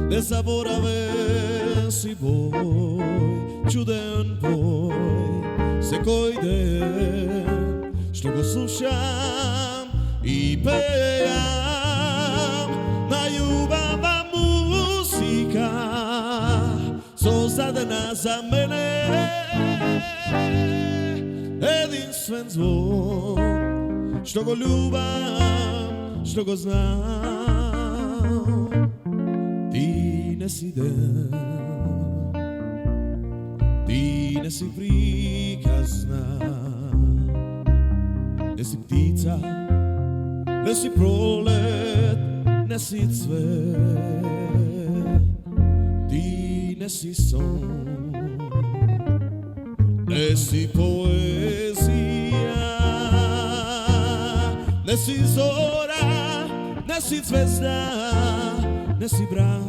nezaboraven si boj, čuden boj, sekoj den, što go slušam i pejam, na ljubava muzika, sozdadena za mene, jedinstven zvon, što go ljubam, što go znam. Ti ne si den, ti ne si prikazna, ne si ptica, ne si prolet, ne si cvet, ti ne si son, ne si poezija, ne si zora, ne si zvezda, ne si bran,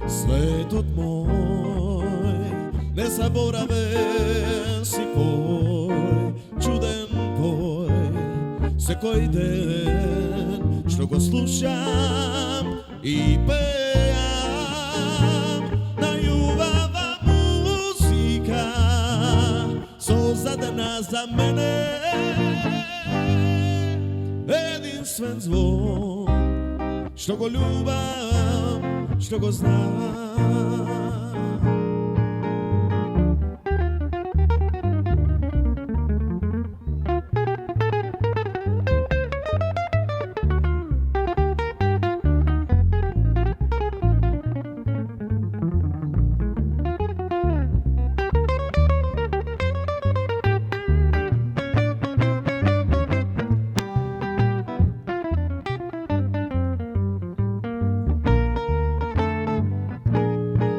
svetot moj, nezaboraven si poj, čuden poj, sekoj den, što go slušam i pejam, na ljubava muzika, sozdadena za mene, jedinstven zvon, što go ljubam, što go znam.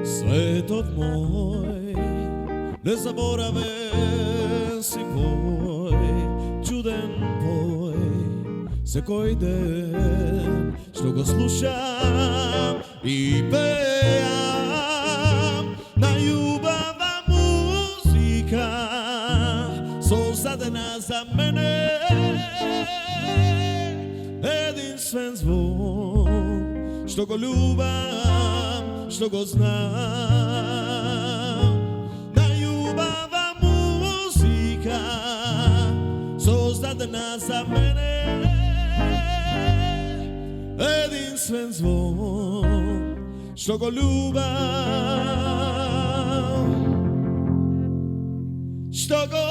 Svetot moj, nezaboraven si poj, čuden poj, sekoj den, što go slušam i pejam, na ljubava muzika, sozdadena za mene, jedinstven zvon, što go ljubam, što go znam, na ljubava muzika, падна за мене единствен звон, што го љубам, што го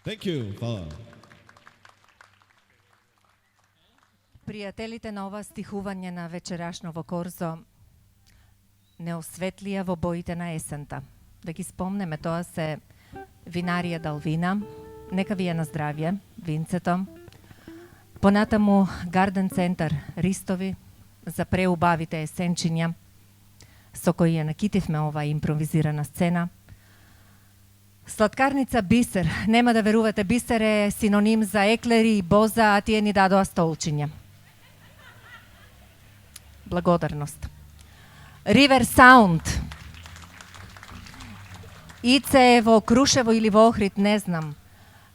Thank you. Hvala. Пријателите на ова стихување на вечерашново корзо не осветлија во боите на есента. Да ги спомнеме, тоа се винарија Далвина, нека ви е на здравје, винцето. Понатаму Гарден центар Ристови за преубавите есенчиња со кои ја накитивме ова импровизирана сцена. Сладкарница Бисер, нема да верувате, Бисер е синоним за еклери и боза, а тие ни дадоа столчиња. Благодарност. Ривер Саунд. Ице е во Крушево или во Охрид, не знам.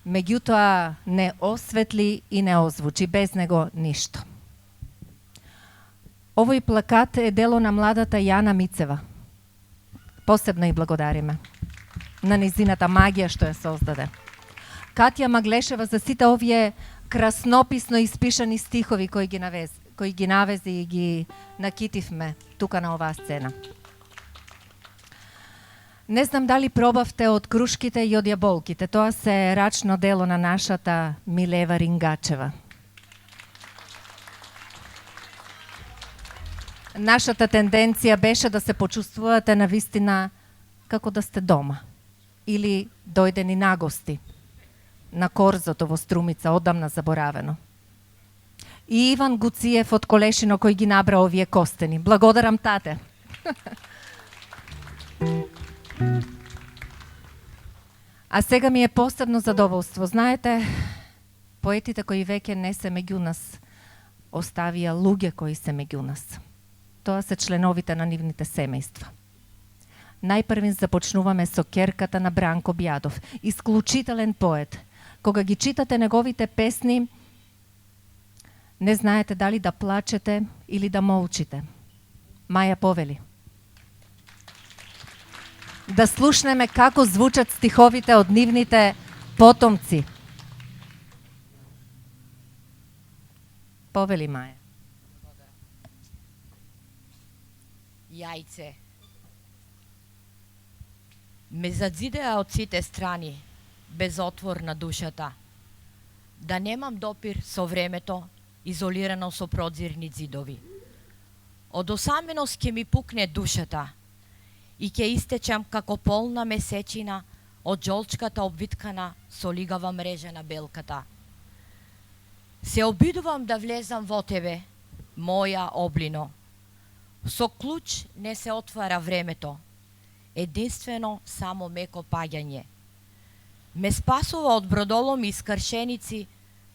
Меѓутоа не осветли и не озвучи, без него ништо. Овој плакат е дело на младата Јана Мицева. Посебно и благодариме на низината магија што ја создаде. Катја Маглешева за сите овие краснописно испишани стихови кои ги навези и ги накитивме тука на оваа сцена. Не знам дали пробавте од крушките и од јаболките. Тоа се рачно дело на нашата Милева Рингачева. Нашата тенденција беше да се почувствувате на вистина како да сте дома или дојдени на гости на корзото во Струмица, одамна заборавено. И Иван Гуциев од Колешино кој ги набра овие костени. Благодарам, тате. А сега ми е посебно задоволство. Знаете, поетите кои веќе не се меѓу нас оставија луѓе кои се меѓу нас. Тоа се членовите на нивните семејства. Најпрвин започнуваме со Керката на Бранко Бјадов. Исклучителен поет. Кога ги читате неговите песни, не знаете дали да плачете или да молчите. Маја повели. Да слушнеме како звучат стиховите од нивните потомци. Повели, Маја. Јајце. Ме задзидеа од сите страни, без отвор на душата. Да немам допир со времето, изолирано со продзирни зидови. Од осаменост ќе ми пукне душата и ќе истечам како полна месечина од жолчката обвиткана со лигава мрежа на белката. Се обидувам да влезам во тебе, моја облино. Со клуч не се отвара времето, единствено само меко паѓање. Ме спасува од бродоломи и скршеници,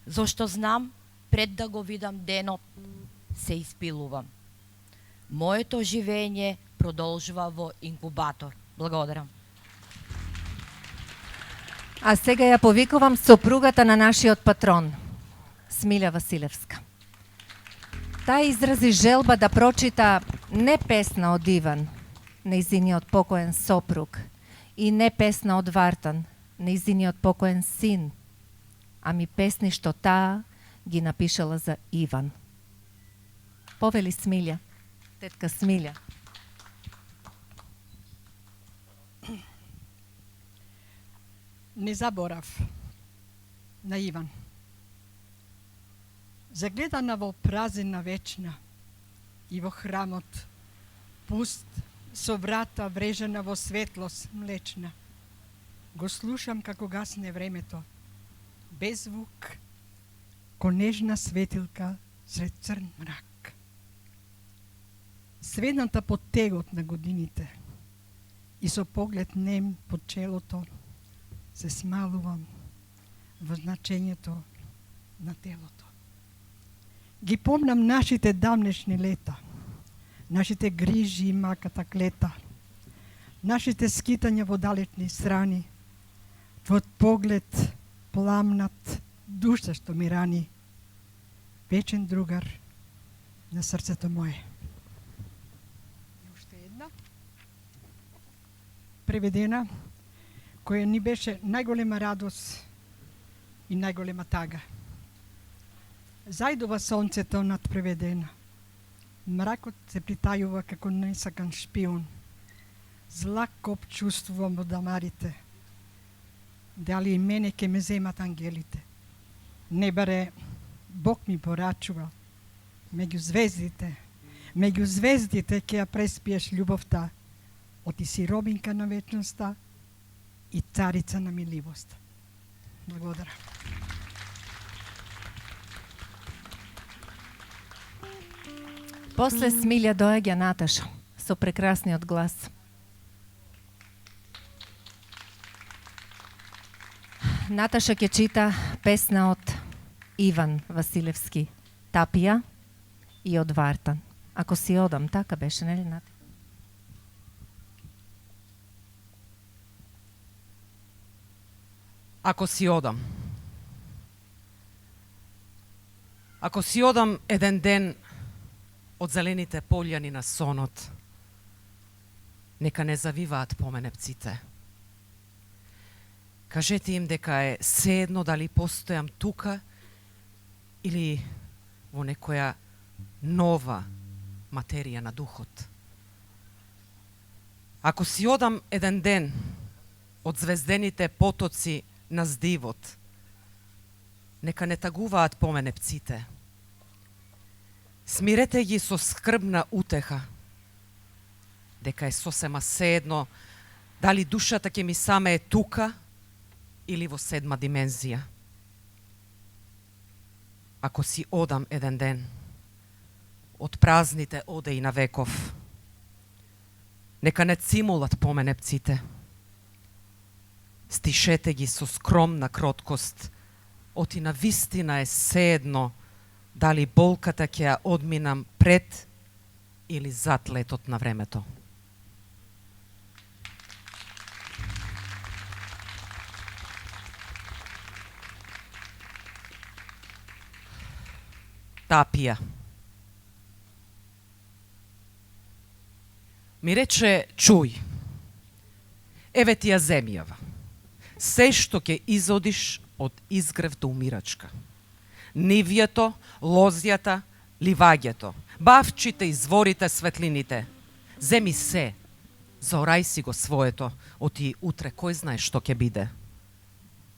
зашто знам, пред да го видам денот, се испилувам. Моето живење продолжува во инкубатор. Благодарам. А сега ја повикувам сопругата на нашиот патрон, Смилја Василевска. Таа изрази желба да прочита не песна од Иван, нејзиниот покоен сопруг, и не песна од Вартан, нејзиниот покоен син, ами песни што таа ги напишала за Иван. Повели Смилја, тетка Смилја. Не заборав на Иван. Загледана во празина вечна и во храмот, пуст со врата врежена во светлост млечна. Го слушам како гасне времето, без звук, ко нежна светилка сред црн мрак. Сведната под тегот на годините и со поглед нем под челото се смалувам во значењето на телото. Ги помнам нашите давнешни лета, нашите грижи и маката клета, нашите скитања во далечни страни, твојот поглед пламнат, душа што ми рани, вечен другар, на срцето мое. И уште една преведена, која ни беше најголема радост и најголема тага. Зајдува сонцето над преведена. Мракот се притајува како несакан шпион. Злак коп чувствувам од дамарите. Дали и мене ке ме земат ангелите. Не баре Бог ми порачува. Меѓу звездите ке ја преспиеш љубовта. Оти си робинка на вечноста и царица на миливост. Благодарам. После Смилја доаѓа Наташа со прекрасниот глас. Наташа ќе чита песна од Иван Василевски, Тапија и од Вартан. Ако си одам, така беше, нели, Нати? Ако си одам. Ако си одам еден ден од зелените полјани на сонот, нека не завиваат по мене птиците. Кажете им дека е седно дали постојам тука или во некоја нова материја на духот. Ако си одам еден ден од звездените потоци на здивот, нека не тагуваат по мене птиците. Смирете ги со скрбна утеха, дека е сосема седно дали душата ќе ми саме е тука или во седма димензија. Ако си одам еден ден, од празните оде и на веков, нека не цимулат по мене птиците. Стишете ги со скромна кроткост, оти на вистина е седно дали болката ќе ја одминам пред или зад летот на времето. Тапија. Ми рече, чуј, еве ти ја земјава. Се што ќе изодиш од изгрев до умирачка. Нивјето, лозјата, ливаѓето, бавчите, изворите, светлините. Земи се, заорај си го своето, оти утре кој знае што ќе биде.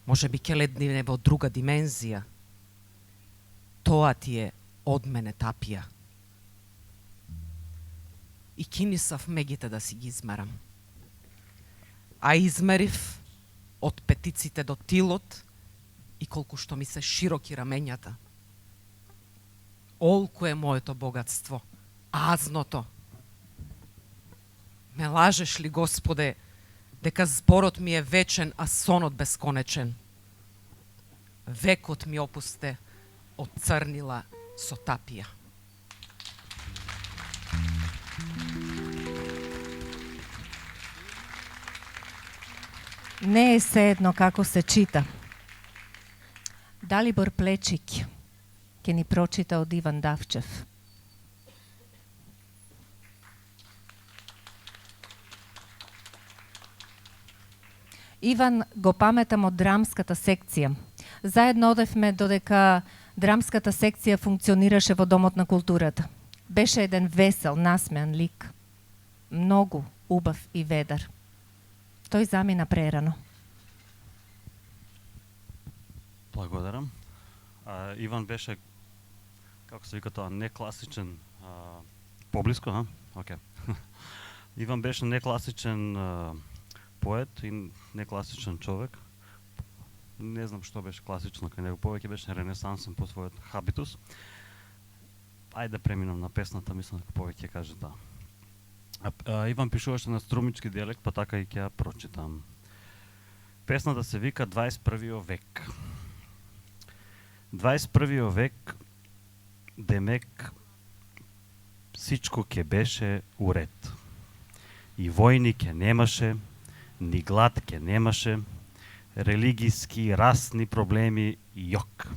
Може би ќе леднине во друга димензија. Тоа ти е од мене тапија. И кинисав мегите да си ги измерам. А измерив од петиците до тилот и колку што ми се широки рамењата. Олку е моето богатство, азното. Ме лажеш ли, Господе, дека зборот ми е вечен, а сонот бесконечен? Векот ми опусте од црнила со тапија. Не е се едно како се чита. Далибор Плечик ќе ни прочита од Иван Давчев. Иван го паметам од драмската секција. Заедно одевме додека драмската секција функционираше во Домот на културата. Беше еден весел, насмеан лик. Многу убав и ведар. Тој замина прерано. Благодарам. Иван беше, како се вика тоа, некласичен, поблиско, ха? Окей. Иван беше некласичен поет и некласичен човек. Не знам што беше класично кај него, повеќе беше ренесансен по својот хабитус. Ајде да преминам на песната, мислам дека повеќе ќе каже тоа. Иван пишуваше на струмички дијалект, па така и ќе ја прочитам. Песната се вика 21 век. 21 век, демек, сичко ќе беше уред. И војни ќе немаше, ни глад ќе немаше, религиски, расни проблеми, јок.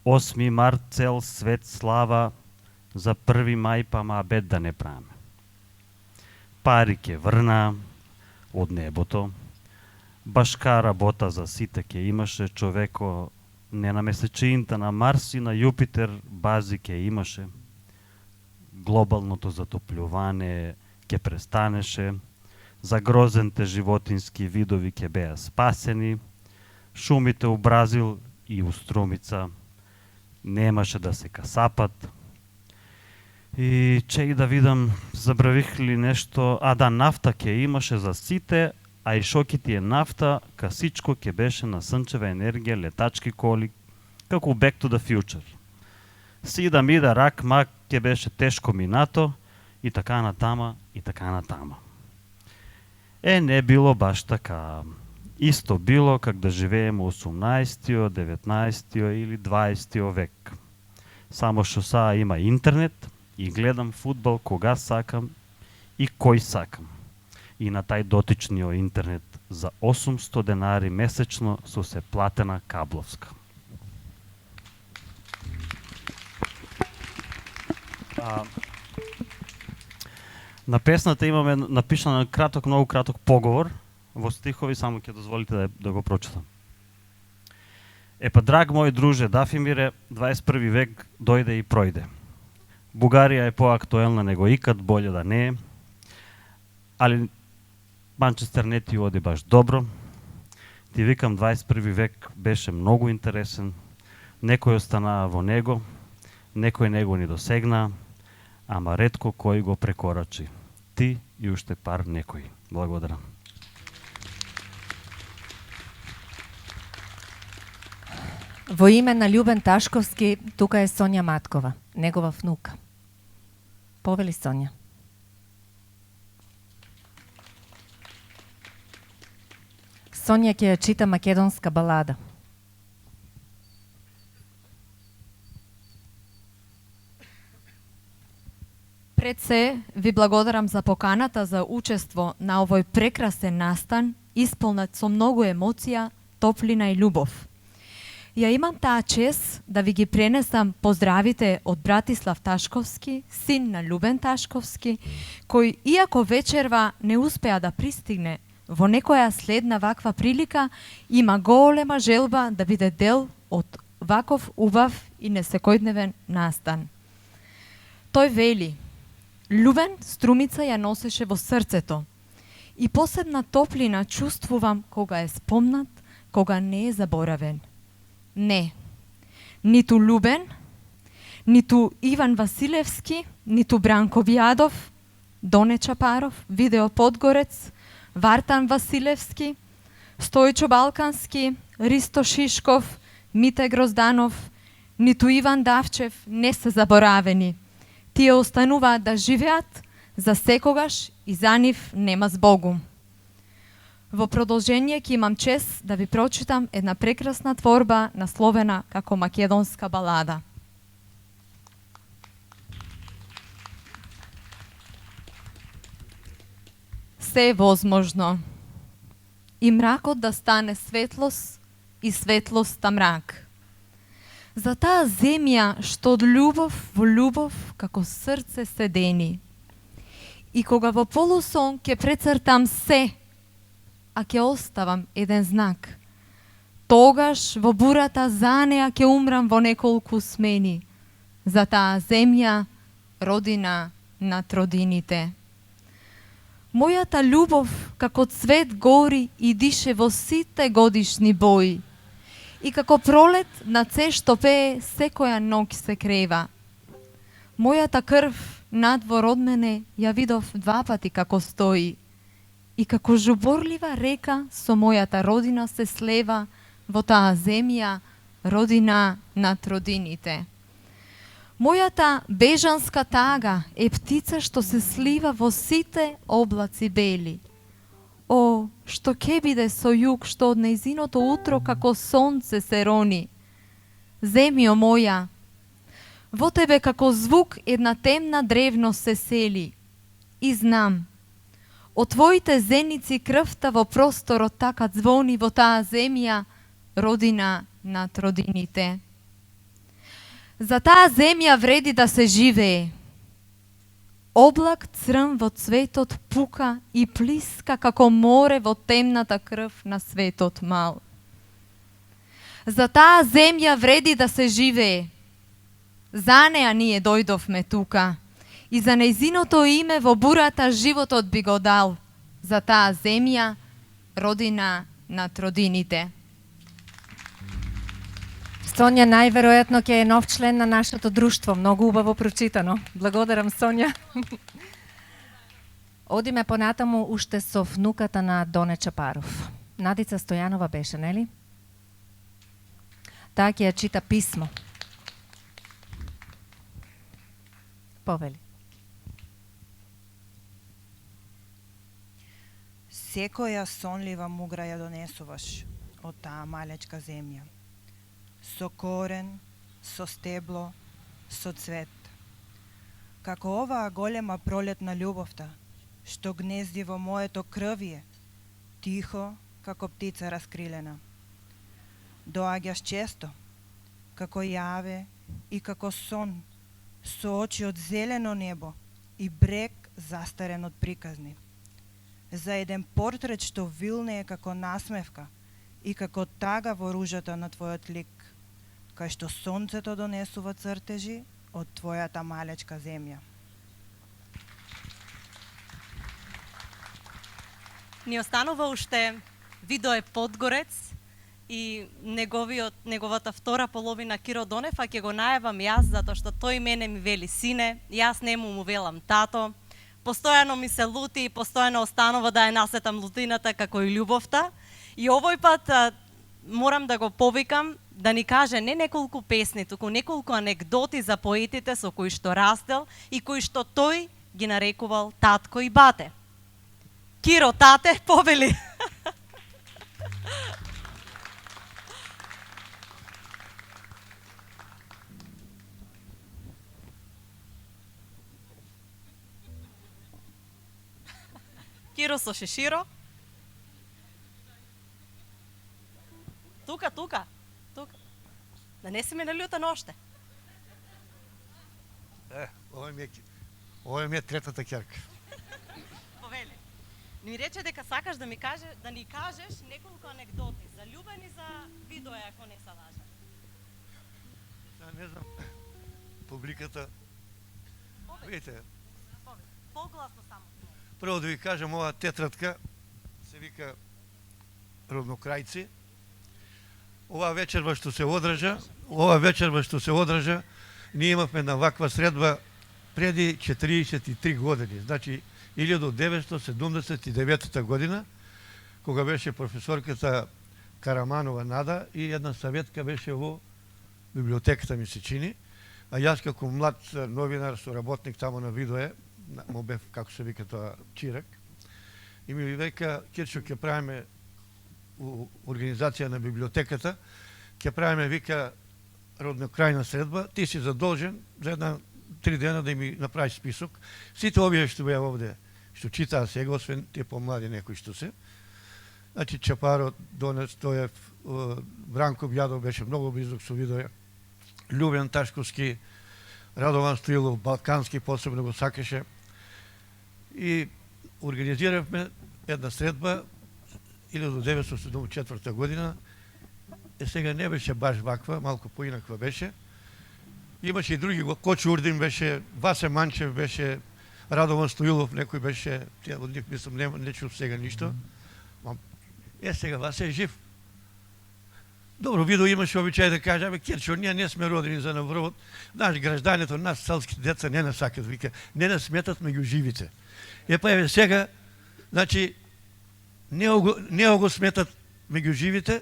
8 март, цел свет слава, за 1. мај па абед да не правиме. Пари ќе врна од небото, башка работа за сите ќе имаше, човеко не на месечината, на Марс и на Јупитер бази ќе имаше, глобалното затоплювање ќе престанеше, загрозените животински видови ќе беа спасени, шумите у Бразил и у Струмица немаше да се касапат. И че и да видам, забравих ли нешто, да, нафта ќе имаше за сите, а и шоките е нафта, касичко ќе беше на сончева енергија, летачки коли, како Back to the Future. Сида мида, рак, мак ќе беше тешко минато, и така натама, и така натама. Не било баш така. Исто било как да живееме 18-тиот, 19-тиот или 20-тиот век. Само што сега има интернет и гледам фудбал кога сакам и кој сакам. И на тај дотичниот интернет за 800 денари месечно со се платена кабловска. На песната имаме напишан краток, многу краток поговор во стихови, само ќе дозволите да го прочитам. Драг мој друже Дафимире, 21 век дојде и пројде. Бугарија е поактуелна него икад, болje да не е, али Манчестер не ти оди баш добро. Ти викам, 21 век беше многу интересен, некој останаа во него, некој него ни досегнаа, ама ретко кој го прекорачи. Ти и уште пар некои. Благодарам. Во име на Љубен Ташковски, тука е Сонја Маткова, негова внука. Повели Сонја. Сонја ќе ја чита македонска балада. Пред се, ви благодарам за поканата за учество на овој прекрасен настан, исполнет со многу емоција, топлина и љубов. Ја имам таа чест да ви ги пренесам поздравите од Братислав Ташковски, син на Љубен Ташковски, кој, иако вечерва не успеа да пристигне во некоја следна ваква прилика, има голема желба да биде дел од ваков убав и несекојдневен настан. Тој вели: Љубен Струмица ја носеше во срцето и посебна топлина чувствувам кога е спомнат, кога не е заборавен. Не, ниту Љубен, ниту Иван Василевски, ниту Бранко Вјадов, Доне Чапаров, Видео Подгорец, Вартан Василевски, Стојчо Балкански, Ристо Шишков, Мите Грозданов, ниту Иван Давчев не се заборавени. Тие остануваат да живеат за секогаш и за нив нема збогум. Во продолжение ќе имам чест да ви прочитам една прекрасна творба насловена како македонска балада. Се е возможно. И мракот да стане светлост, и светлоста мрак. За таа земја што од љубов во љубов како срце се дени. И кога во полусон ќе прецртам се, а ќе оставам еден знак. Тогаш во бурата за неа ќе умрам во неколку смени. За таа земја, родина над родините. Мојата љубов како цвет гори и дише во сите годишни бои. И како пролет на се што пее секоја ноќ се крева. Мојата крв надвор од мене ја видов 2 пати како стои. И како жуборлива река со мојата родина се слева во таа земја, родина над родините. Мојата бежанска тага е птица што се слива во сите облаци бели. О, што ќе биде со југ што од нејзиното утро како сонце се рони. Земјо моја, во тебе како звук една темна древност се сели. И знам, од твоите зеници крвта во просторот така звони во таа земја, родина над родините. За таа земја вреди да се живее. Облак црн во цветот пука и плиска како море во темната крв на светот мал. За таа земја вреди да се живее. За неа ние дојдовме тука. И за нејзиното име во бурата животот би го дал. За таа земја, родина над родините. Сонја најверојатно ќе е нов член на нашето друштво. Многу убаво прочитано. Благодарам, Сонја. Одиме понатаму уште со внуката на Доне Чапаров. Надица Стојанова беше, нели? Таа ќе ја чита писмо. Повели. Секоја сонлива мугра ја донесуваш од таа малечка земја. Со корен, со стебло, со цвет. Како оваа голема пролет на љубовта, што гнезди во моето крвие, тихо, како птица раскрилена. Доаѓаш често, како јаве и како сон, со очи од зелено небо и брег застарен од приказни. За еден портрет што вилнее како насмевка и како тага во ружата на твојот лик, кај што сонцето донесува цртежи од твојата малечка земја. Ни останува уште Видое Подгорец и неговата втора половина Киро Донев, а ќе го најавам јас, затоа што тој мене ми вели сине, јас нему му велам тато, постојано ми се лути и постојано останува да ја насетам лутината како и љубовта. И овој пат морам да го повикам да ни каже не неколку песни, туку неколку анегдоти за поетите со кои што растел и кои што тој ги нарекувал татко и бате. Киро, тате, повели. Киро со шеширо. Тука. Да не си ме налютан оште. Ова ми е третата ќерка. Повели. Ни рече дека сакаш да ни кажеш неколку анегдоти за љубен и за Видое, ако не се лажам. Не знам, публиката. Видите. Погласно само. Прво да ви кажам, ова тетрадка се вика Роднокрајци. Ова вечерва што се одржа, ние имавме на ваква средба преди 43 години. Значи, 1979 година, кога беше професорката Караманова Нада и една саветка беше во библиотеката, ми се чини, а јас како млад новинар, соработник тамо на Видое, му бев, како се вика тоа, чирак, и ми века, Кирчо, ќе правиме организација на библиотеката, ќе правиме, вика, роднокрајна средба, ти си задолжен за 3 дена да ми направиш список. Сите овие што беа овде, што читаа сега, освен тие помлади некои што се. Значи, Чапаро, Донец, Стоев, Бранко Бјадов беше многу близок со Видое, Љубен Ташковски, Радован Стоилов, Балкански посебно го сакаше. И организиравме една средба 1974 година. Сега не беше баш ваква, малку поинаква беше. Имаше и други, Кочо Урдин беше, Васе Манчев беше, Радован Стоилов, некој беше, од нив мислам не чув сега ништо. Сега Васе е жив. Добро, Видо имаше обичај да каже, Кирчо, ние не сме родени за наврвот, наш гражданите, нас селските деца не насакат, вика, не нас сметат меѓу живите. Сега, значи, не го сметат меѓу живите,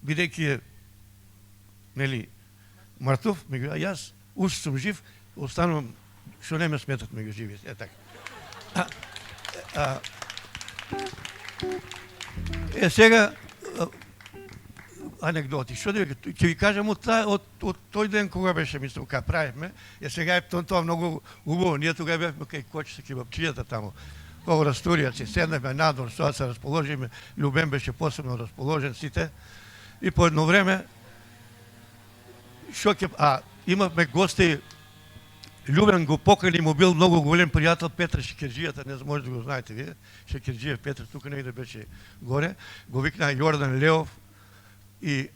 бидејќи е, нели, мртов, а јас уште сум жив, останувам што не ме сметат меѓу живите. Така. Сега, анекдоти. Што да ќе ви кажам од тој ден кога беше, мислам, кога правевме, сега е тоа многу убаво. Ние тога бевме кај Кочица, кебапчијата тамо, во Расторија, се седнеме надвор, што се расположиме, Љубен беше посебно расположен, сите. И по едно време, имахме гости, Любен го покани, му бил много голям приятел, Петър Шекерджията, не може да го знаете вие, Шекерджиев Петър, тук негде беше горе, го викна Йордан Леов и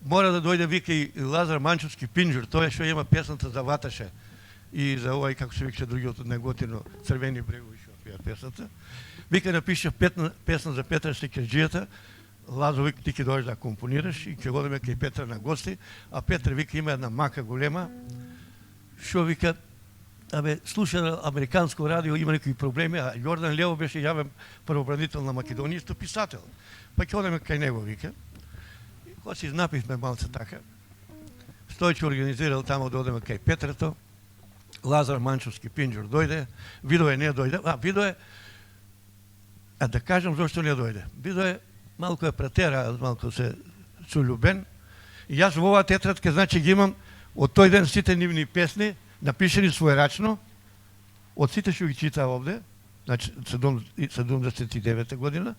мора да дойде, вика и Лазар Манчовски Пинджур, той ще има песната за Ваташа и за ой, како се викаше другиот от неготино, Црвени брегови ще пеят песната. Вика напиша песна за Петър Шекерджията, Лазо вика ти ке дойдеш да компонираш и ке годиме кај Петър на гости, а Петър вика има една мака голема, шо вика, слуша на американско радио, има някакви проблеми, а Йордан Лео беше явен правобранител на Македония, исто писател. Па ке одеме кај него, вика. И кога си напихме малце така, Стојче организирал тамо да одеме кај Петрето, Лазар Манчовски Пинджур дойде, Видое не дойде, Видое, да кажем зашто не дойде. Видое малко претера, малко се Любен. И јас во оваа тетрадка, значи ги имам од тој ден сите нивни песни, напишени своерачно, од сите што ги читаа овде, значи 79 година,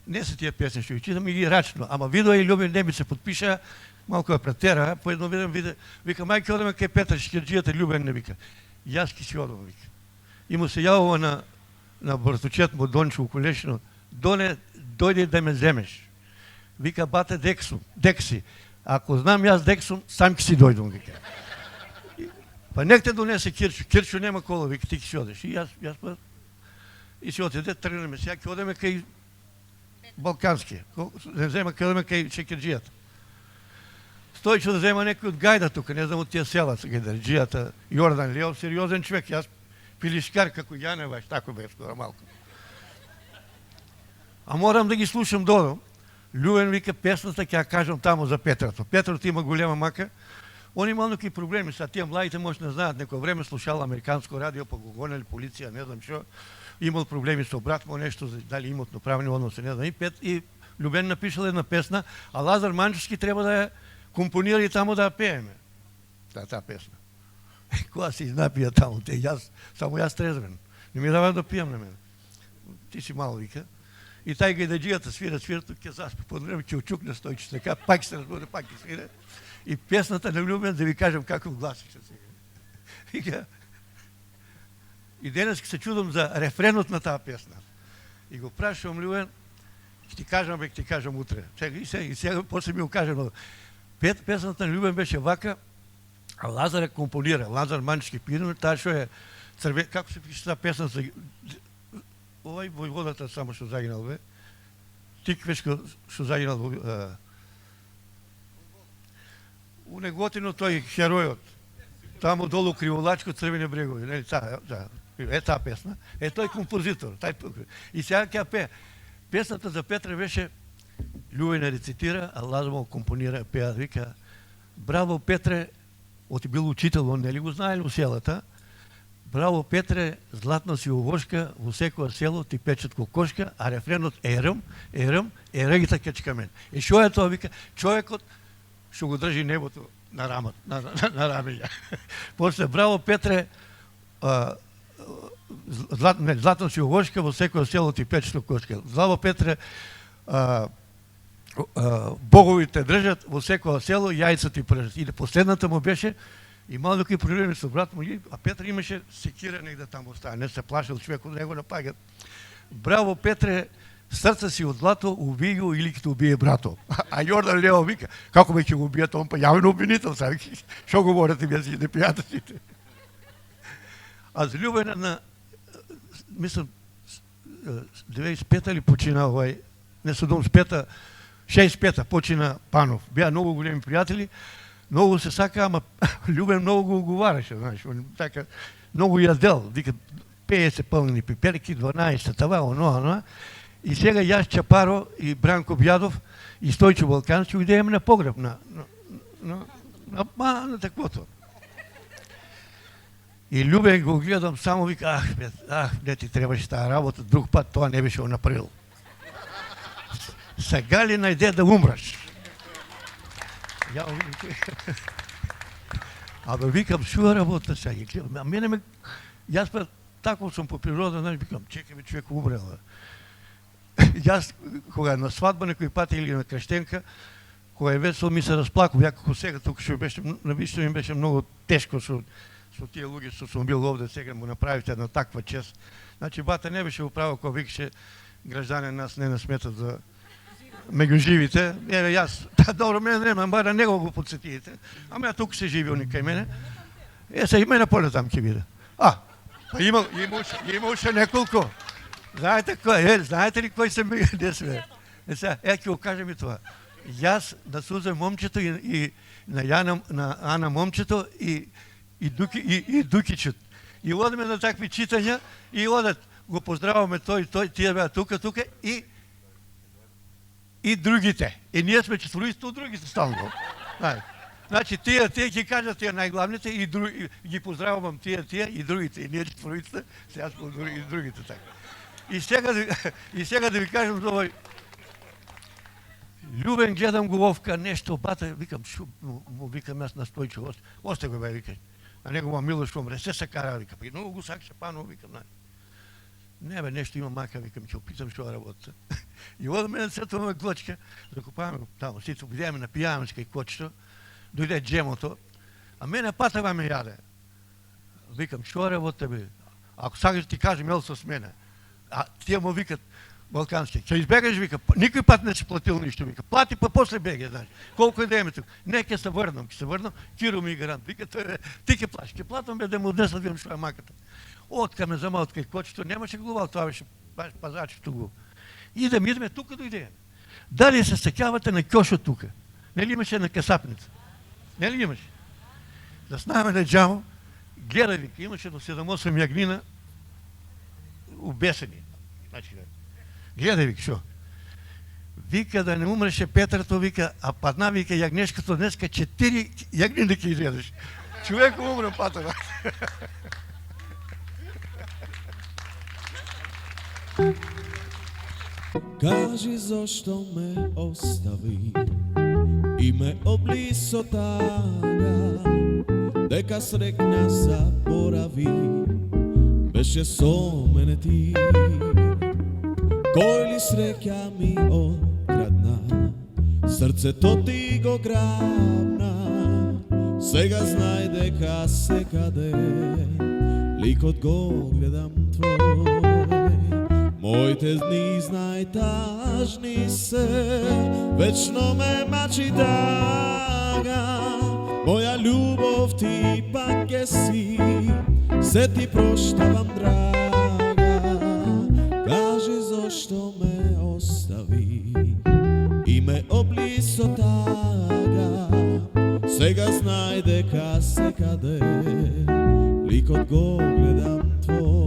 не се тие песни што ги читам, и ги рачно. Ама Видое и Любен не ми се подпиша, малко претера, по едно видам, вика, мајке одеме кај Петър Шекерджията, Любен не вика. Јас ки си одам, вика. И му се јавува на братучет му Дончо Околешно, дојде да ме земеш. Вика, бате, декси. Ако знам јас дексум, сам ки си дојдам, вика. Па нек те донесе Кирчо. Кирчо нема кола, вика, ти ки си одеш. И јас па... И си отиде, тргнеме сега, ки одеме кај Балкански. Не взема, ки одеме кај Шекерджијата. Стојче да взема некој од Гајда тука, не знам од тия села, Гайдарджијата, Йордан Леов, сериозен човек. Јас пилишкар, како Јаневаш, тако бе скоро малко. А морам да ги слушам додо. Любен вика, песната ќе ја кажам тамо за Петрото. Петрото има голема мака. Он имал некои проблеми, са тие младите може не знаат, некој време слушал американско радио, па го гонели полиција, не знам што. Имал проблеми со брат му, нешто, дали имотно правни односи, не знам. И Любен напишал една песна, а Лазар Манчовски треба да ја компонира и тамо да ја пееме. Таа песна. Кога се изнапија тамо, само јас трезвен. Не ми дава да пијам на мене. Ти си мал, вика. И тај Гайдаджијата свира, тук ќе заспи под време, ќе очукне Стојче така, пак се разбуде, пак ќе свира. И песната на Любен, да ви кажем каков гласише сега. Вика, и денес се чудам за рефренот на таа песна. И го прашувам Любен, ќе ти кажам утре. И сега после ми го кажем. Песната на Любен беше вака, а Лазар ја компонира, Лазар Манчовски Пинджур, таа што е црвен, како се пише таа песна за овај војводата само што загинал бе. Тиквешко што загинал у неготино тој херојот. Тамо долу Криволачко, Црвени брегови, нели таа песна. Е тој композитор, и сега ќе пее. Песната за Петра беше Любен рецитира, а Лазар компонира, пеа, вика: браво Петре, оти бил учител, он нели го знаел у селата. Браво Петре, златна си овошка, во секоја село ти печат кокошка, а рефренот ерам, ерегита кечкамен. И шо е тоа, вика, човекот што го држи небото на рамења. После, браво Петре, златна си овошка, во секоја село ти печат кокошка. Браво Петре, боговите држат, во секоја село јајца ти пржат. И последната му беше, имал некои проблеми со брат му, а Петр имаше секира негде таму остава, не се плашил човек од него напагат. Браво Петре, срце си од злато, уби го или ќе убие брато. А Йордан Лео вика, како бе ќе го убијат, он па јавен обвинител, што говорите вие си непријателите? А за Любена на, мислам, 95-та ли почина овај, не 75-та, 65-та почина Панов. Беа многу големи пријатели, многу се сака, ама Любен многу го уговараше, знаеш, така, многу јадел, вика 50 пълнени пиперки, 12 това, оно. И сега јас Чапаро и Бранко Бјадов и Стојче Балкански идеме на погреб, на таквото. И Любен го гледам, само вика, не ти требаше таа работа, друг пат тоа не беше го направил. Сега ли најде да умраш? Абе викам, шуа работа сега. А мене ме, јас па тако сум по природа, знаеш, викам, чекай ме, човек умрел. Јас, кога на свадба некој пат или на крещенка, Кога е весел ми се расплакав, како сега тук што беше, навистина ми беше многу тешко со тие луѓе што сум бил овде, сега му направите една таква чест. Значи бата не беше управо кога викаше гражданин нас не сметат за меѓу живите. Еве јас, добро, мене нема, бара него го подсетите. Ама ја тук се живи они кај мене. Се и мене полетам ќе биде. Па имаше неколку. Знаете ли кој се ми не сме? Ќе го кажем и това. Јас на Суза момчето и на Ана момчето и Дукичот. И одеме на такви читања и одат, го поздраваме тој, тие беа тука и другите. И ние сме четвориста од другите стално. Значи тие ќе кажат тие најглавните и ги поздравувам тие и другите. И ние четворицата, сега и другите така. И сега да ви кажам за овој Љубен, гледам го овка нешто, бата, викам, му викам јас на Стојчо, осте го бе, викам. На негова Милош умре, се кара, викам. И многу го сакаше пано, викам, не бе, нешто има мака, викам, ќе опитам што работа. И одаме на светуваме глочка, закупаваме таму, сите бидеме на пијаночка и кочето, дојде джемото, а мене патава ме јаде. Викам, што работа бе? Ако сакаш ти кажем, ел со мене. А тие му викат, балкански, ќе избегаш, вика, никој пат не си платил ништо, вика, плати па после беге, знаеш, колко е да еме тук. Не, ќе се врнам, Киро ми гарант, вика, ти ќе плаш, ќе платам бе да му однесат, видам што е маката. Отка ме замал кај кочето, немаше глувал, тоа беше баш пазачето го. Идеме, тука дојдеме. Дали се сеќавате на Кјошо тука? Нели имаше на касапница? Нели имаше? Да снаме на джамо, гледај, вика, имаше до 7-8 јагнина убесени. Значи, гледај, вика, шо? Вика да не умреше Петрато, вика, а падна, вика, јагнешкото днеска 4 јагнини ќе изедеш. Човек умре патава. Кажи зошто ме остави и ме обли со тага, дека срекна заборави, беше со мене ти. Кој ли среќа ми открадна, срцето ти го грабна, сега знај дека секаде ликот го гледам твој. Моите дни знај тажни се, вечно ме мачи тага, моја љубов ти пак е си, се ти проштавам драга. Кажи зошто ме остави и ме обли со тага, сега знај дека секаде ликот го гледам твој.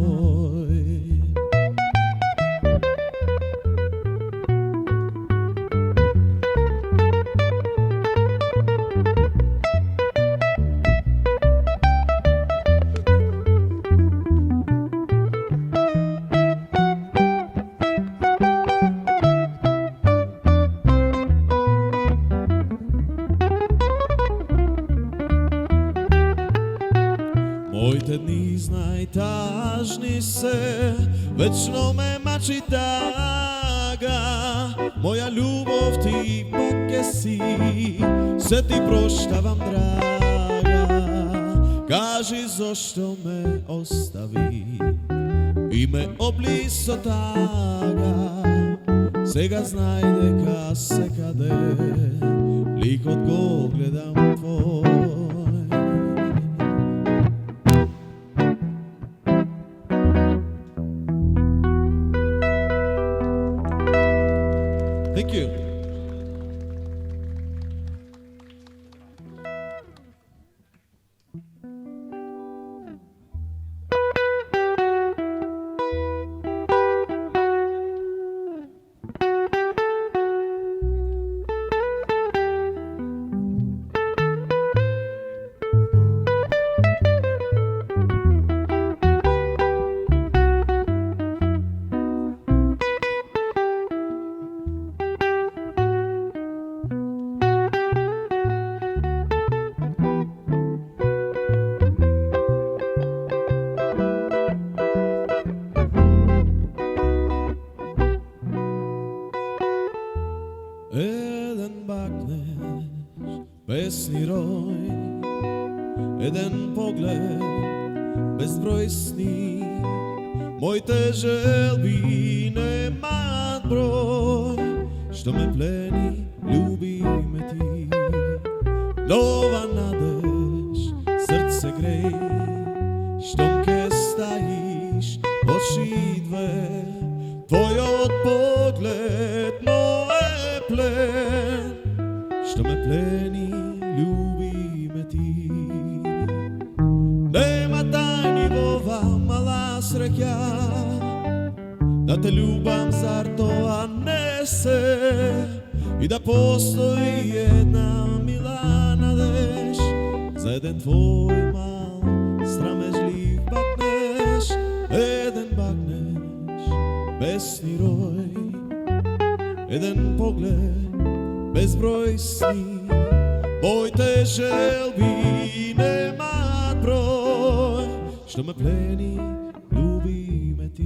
Моите дни знај тажни се, вечно ме мачи тага, моја љубов ти пак е си, се ти проштавам драга. Кажи зошто ме остави и ме обли со тага, сега знај дека секаде ликот го гледам твој. Thank you. Jedan pogled, bezbroj sni, moje želbi nema broj, što me pleni, ljubi me ti. Nova nadeš, srce grej, štonke stajiš, oči dve, tvoj od pogled, moje plen, što me pleni, ljubi me ti. Nema tajni vova mala sreća, da te ljubam, zar to a ne se, i da postoji jedna mila nadeš, za jeden tvoj mal sramežljiv bakneš, jeden bakneš, besni roj, jedan pogled, bezbroj sni, moj te želbi nema broj, što me pleni, ljubi me ti.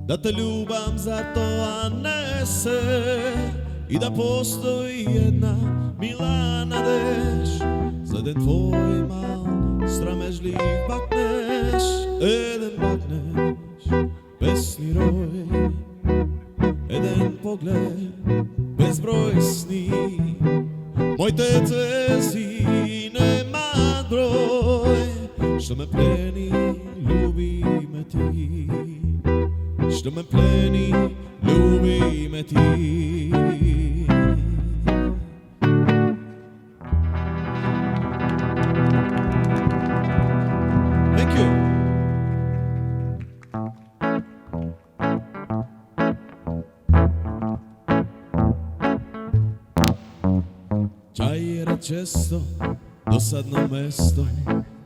Da te ljubam, zar to a ne se, i da postoji jedna mila nadeš, za den tvoj mal sramežljiv bakneš, jedan bakneš, besni roj, jedan pogled, bezbroj sni, moj te zvezi nema broj, što me pleni, ljubi me ti. Što me pleni, ljubi me ti. Thank you. Čajera često, dosadno mesto,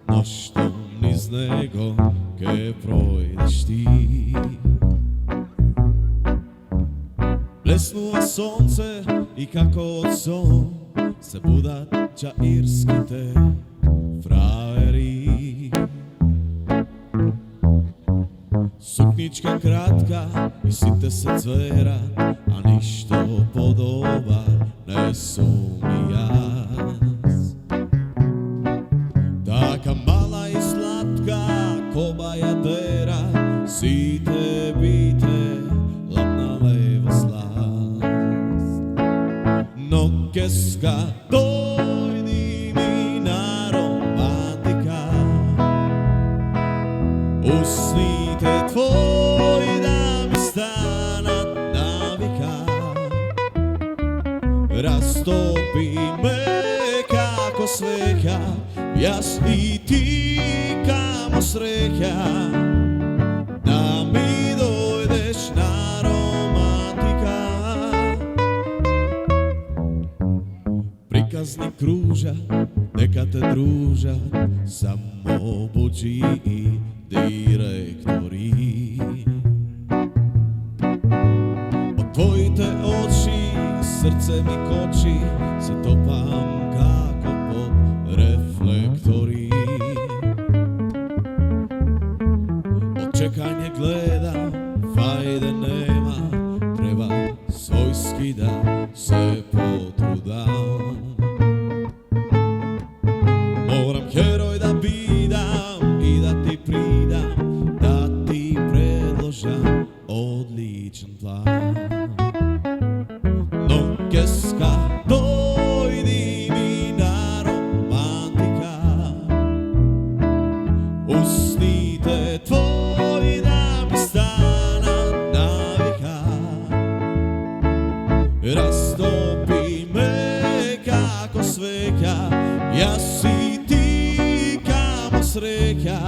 noštom niz nego, ke projdeš ti. Blesnuo sonce i kako od son se budat čairski te frajeri. Suknička kratka i site se cvera, a ništo podoba ne sumni jas. Taka mala i slatka ko bajadera, site bite ladna leva slast. Nokeska dojdi mi na romantika, usnite tvoji da mi stanat navika, rastopi me kako sveka, jas i ti kamo sreća, da mi dojdeš na romantika. Prikazni kruža, neka te druža, samo buđi i direktori. Od tvojite oči, srce mi koči, se topam kako pod reflektori. Od čekanja gledam, fajde nema, treba svojski da se potrudam. Moram heroj da bidam i da ti pridam, da ti predložam odličan plan. Nokeska, dojdi mi na romantika, usnite tvoji da mi stana navika, rastopi me kako sveka, ja si ti kamo sreća,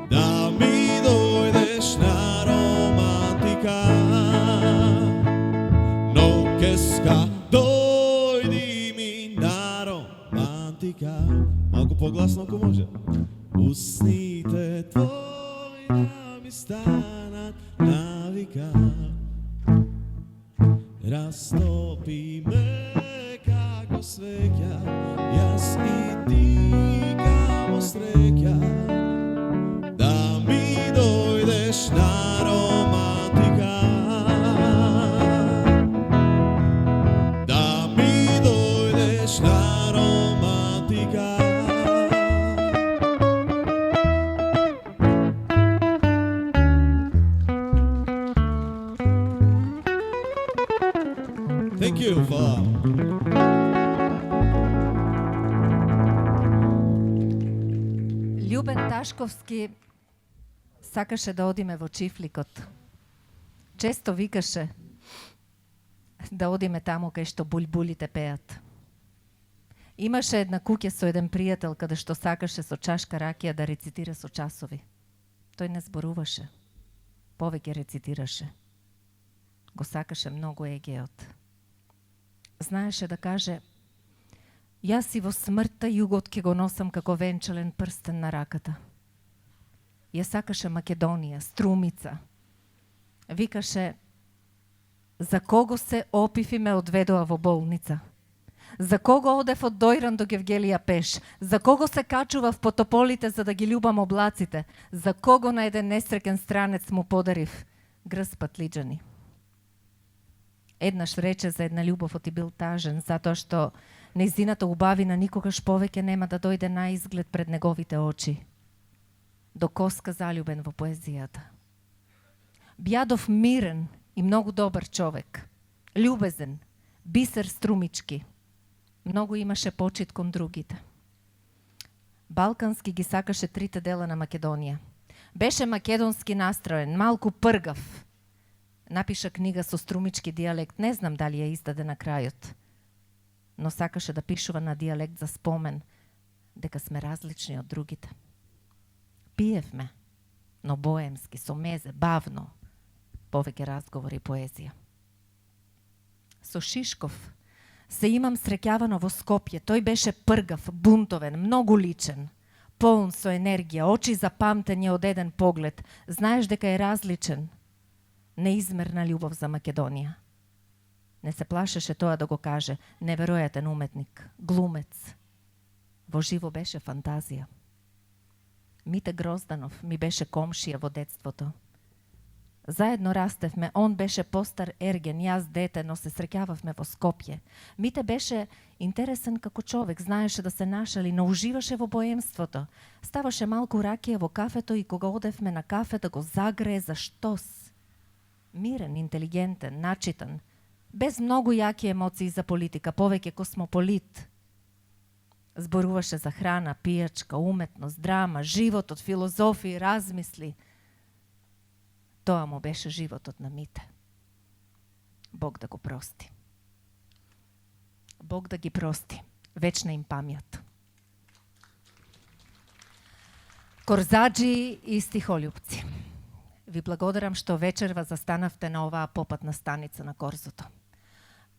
da mi dojdeš na romantika. Nokeska aromatika. Малко по-гласно, ако може. Устните твои да ми станат навика. Растопи ме како свеќа, јас и ти камо среќа. Да ми дојдеш на романтика. Да ми дојдеш на романтика. Thank you, hvala. Љубен Ташковски сакаше да одиме во Чифликот. Често викаше да одиме таму кај што бульбулите пеат. Имаше една куќа со еден пријател каде што сакаше со чашка ракија да рецитира со часови. Тој не зборуваше, повеќе рецитираше. Го сакаше многу егеот. Знаеше да каже: јас и во смртта југот ќе го носам како венчален прстен на раката. Ја сакаше Македонија, Струмица. Викаше: за кого се опив и ме одведоа во болница? За кого одев од Дојран до Гевгелија пеш? За кого се качував по тополите за да ги љубам облаците? За кого на еден несрекен странец му подарив грз патлиџани? Еднаш рече за една љубов оти бил тажен, затоа што нејзината убавина никогаш повеќе нема да дојде на изглед пред неговите очи. До коска заљубен во поезијата. Бјадов мирен и многу добар човек. Љубезен, бисер струмички. Многу имаше почит кон другите. Балкански ги сакаше трите дела на Македонија. Беше македонски настроен, малку пргав. Напиша книга со струмички дијалект, не знам дали ја издаде на крајот. Но сакаше да пишува на дијалект за спомен, дека сме различни од другите. Пиевме, но боемски, со мезе, бавно, повеќе разговори и поезија. Со Шишков се имам среќавано во Скопје. Тој беше пргав, бунтовен, многу личен, полн со енергија, очи за памтење од еден поглед. Знаеш дека е различен, неизмерна љубов за Македонија. Не се плашеше тоа да го каже, неверојатен уметник, глумец. Во живо беше фантазија. Мите Грозданов ми беше комшија во детството. Заедно растевме, он беше постар ерген, јас дете, но се среќававме во Скопје. Мите беше интересен како човек, знаеше да се нашали, но уживаше во боемството. Ставаше малку ракија во кафето и кога одевме на кафе да го загрее за штос. Мирен, интелигентен, начитан, без многу јаки емоции за политика, повеќе космополит. Зборуваше за храна, пијачка, уметност, драма, животот, филозофија, размисли. Тоа му беше животот на Мите. Бог да го прости. Бог да ги прости. Вечна им памјат. Корзаджи и стихолюбци. Ви благодарам што вечерва застанавте на оваа попатна станица на Корзото.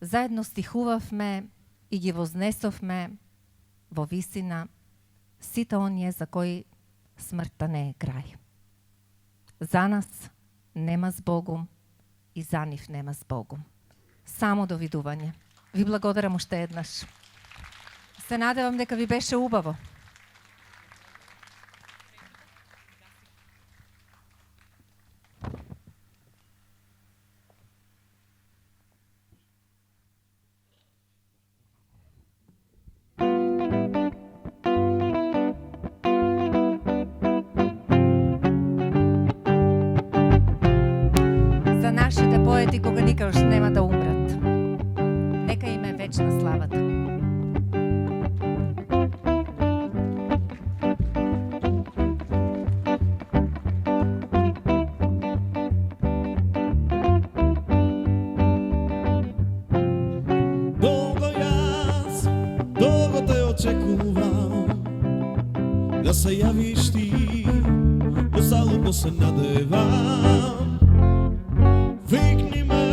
Заедно стихувавме и ги вознесовме во висина сите оние за кои смртта не е крај. За нас нема збогум и за нив нема збогум. Само довидување. Ви благодарам уште еднаш. Се надевам дека ви беше убаво. Поети кога никогаш нема да умрат. Нека им е вечна славата. Долго јас, долго те очекувам да се јавиш ти, позалудно се надевам. Викни ме,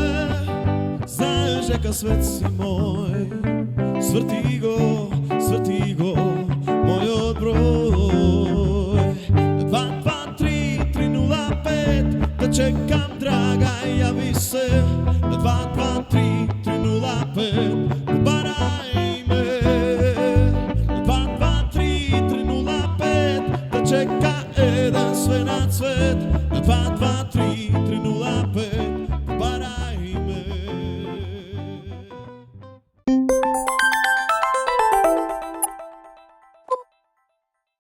знаеш дека свет си мој, сврти го, Te čekam draga, javi se na 223 305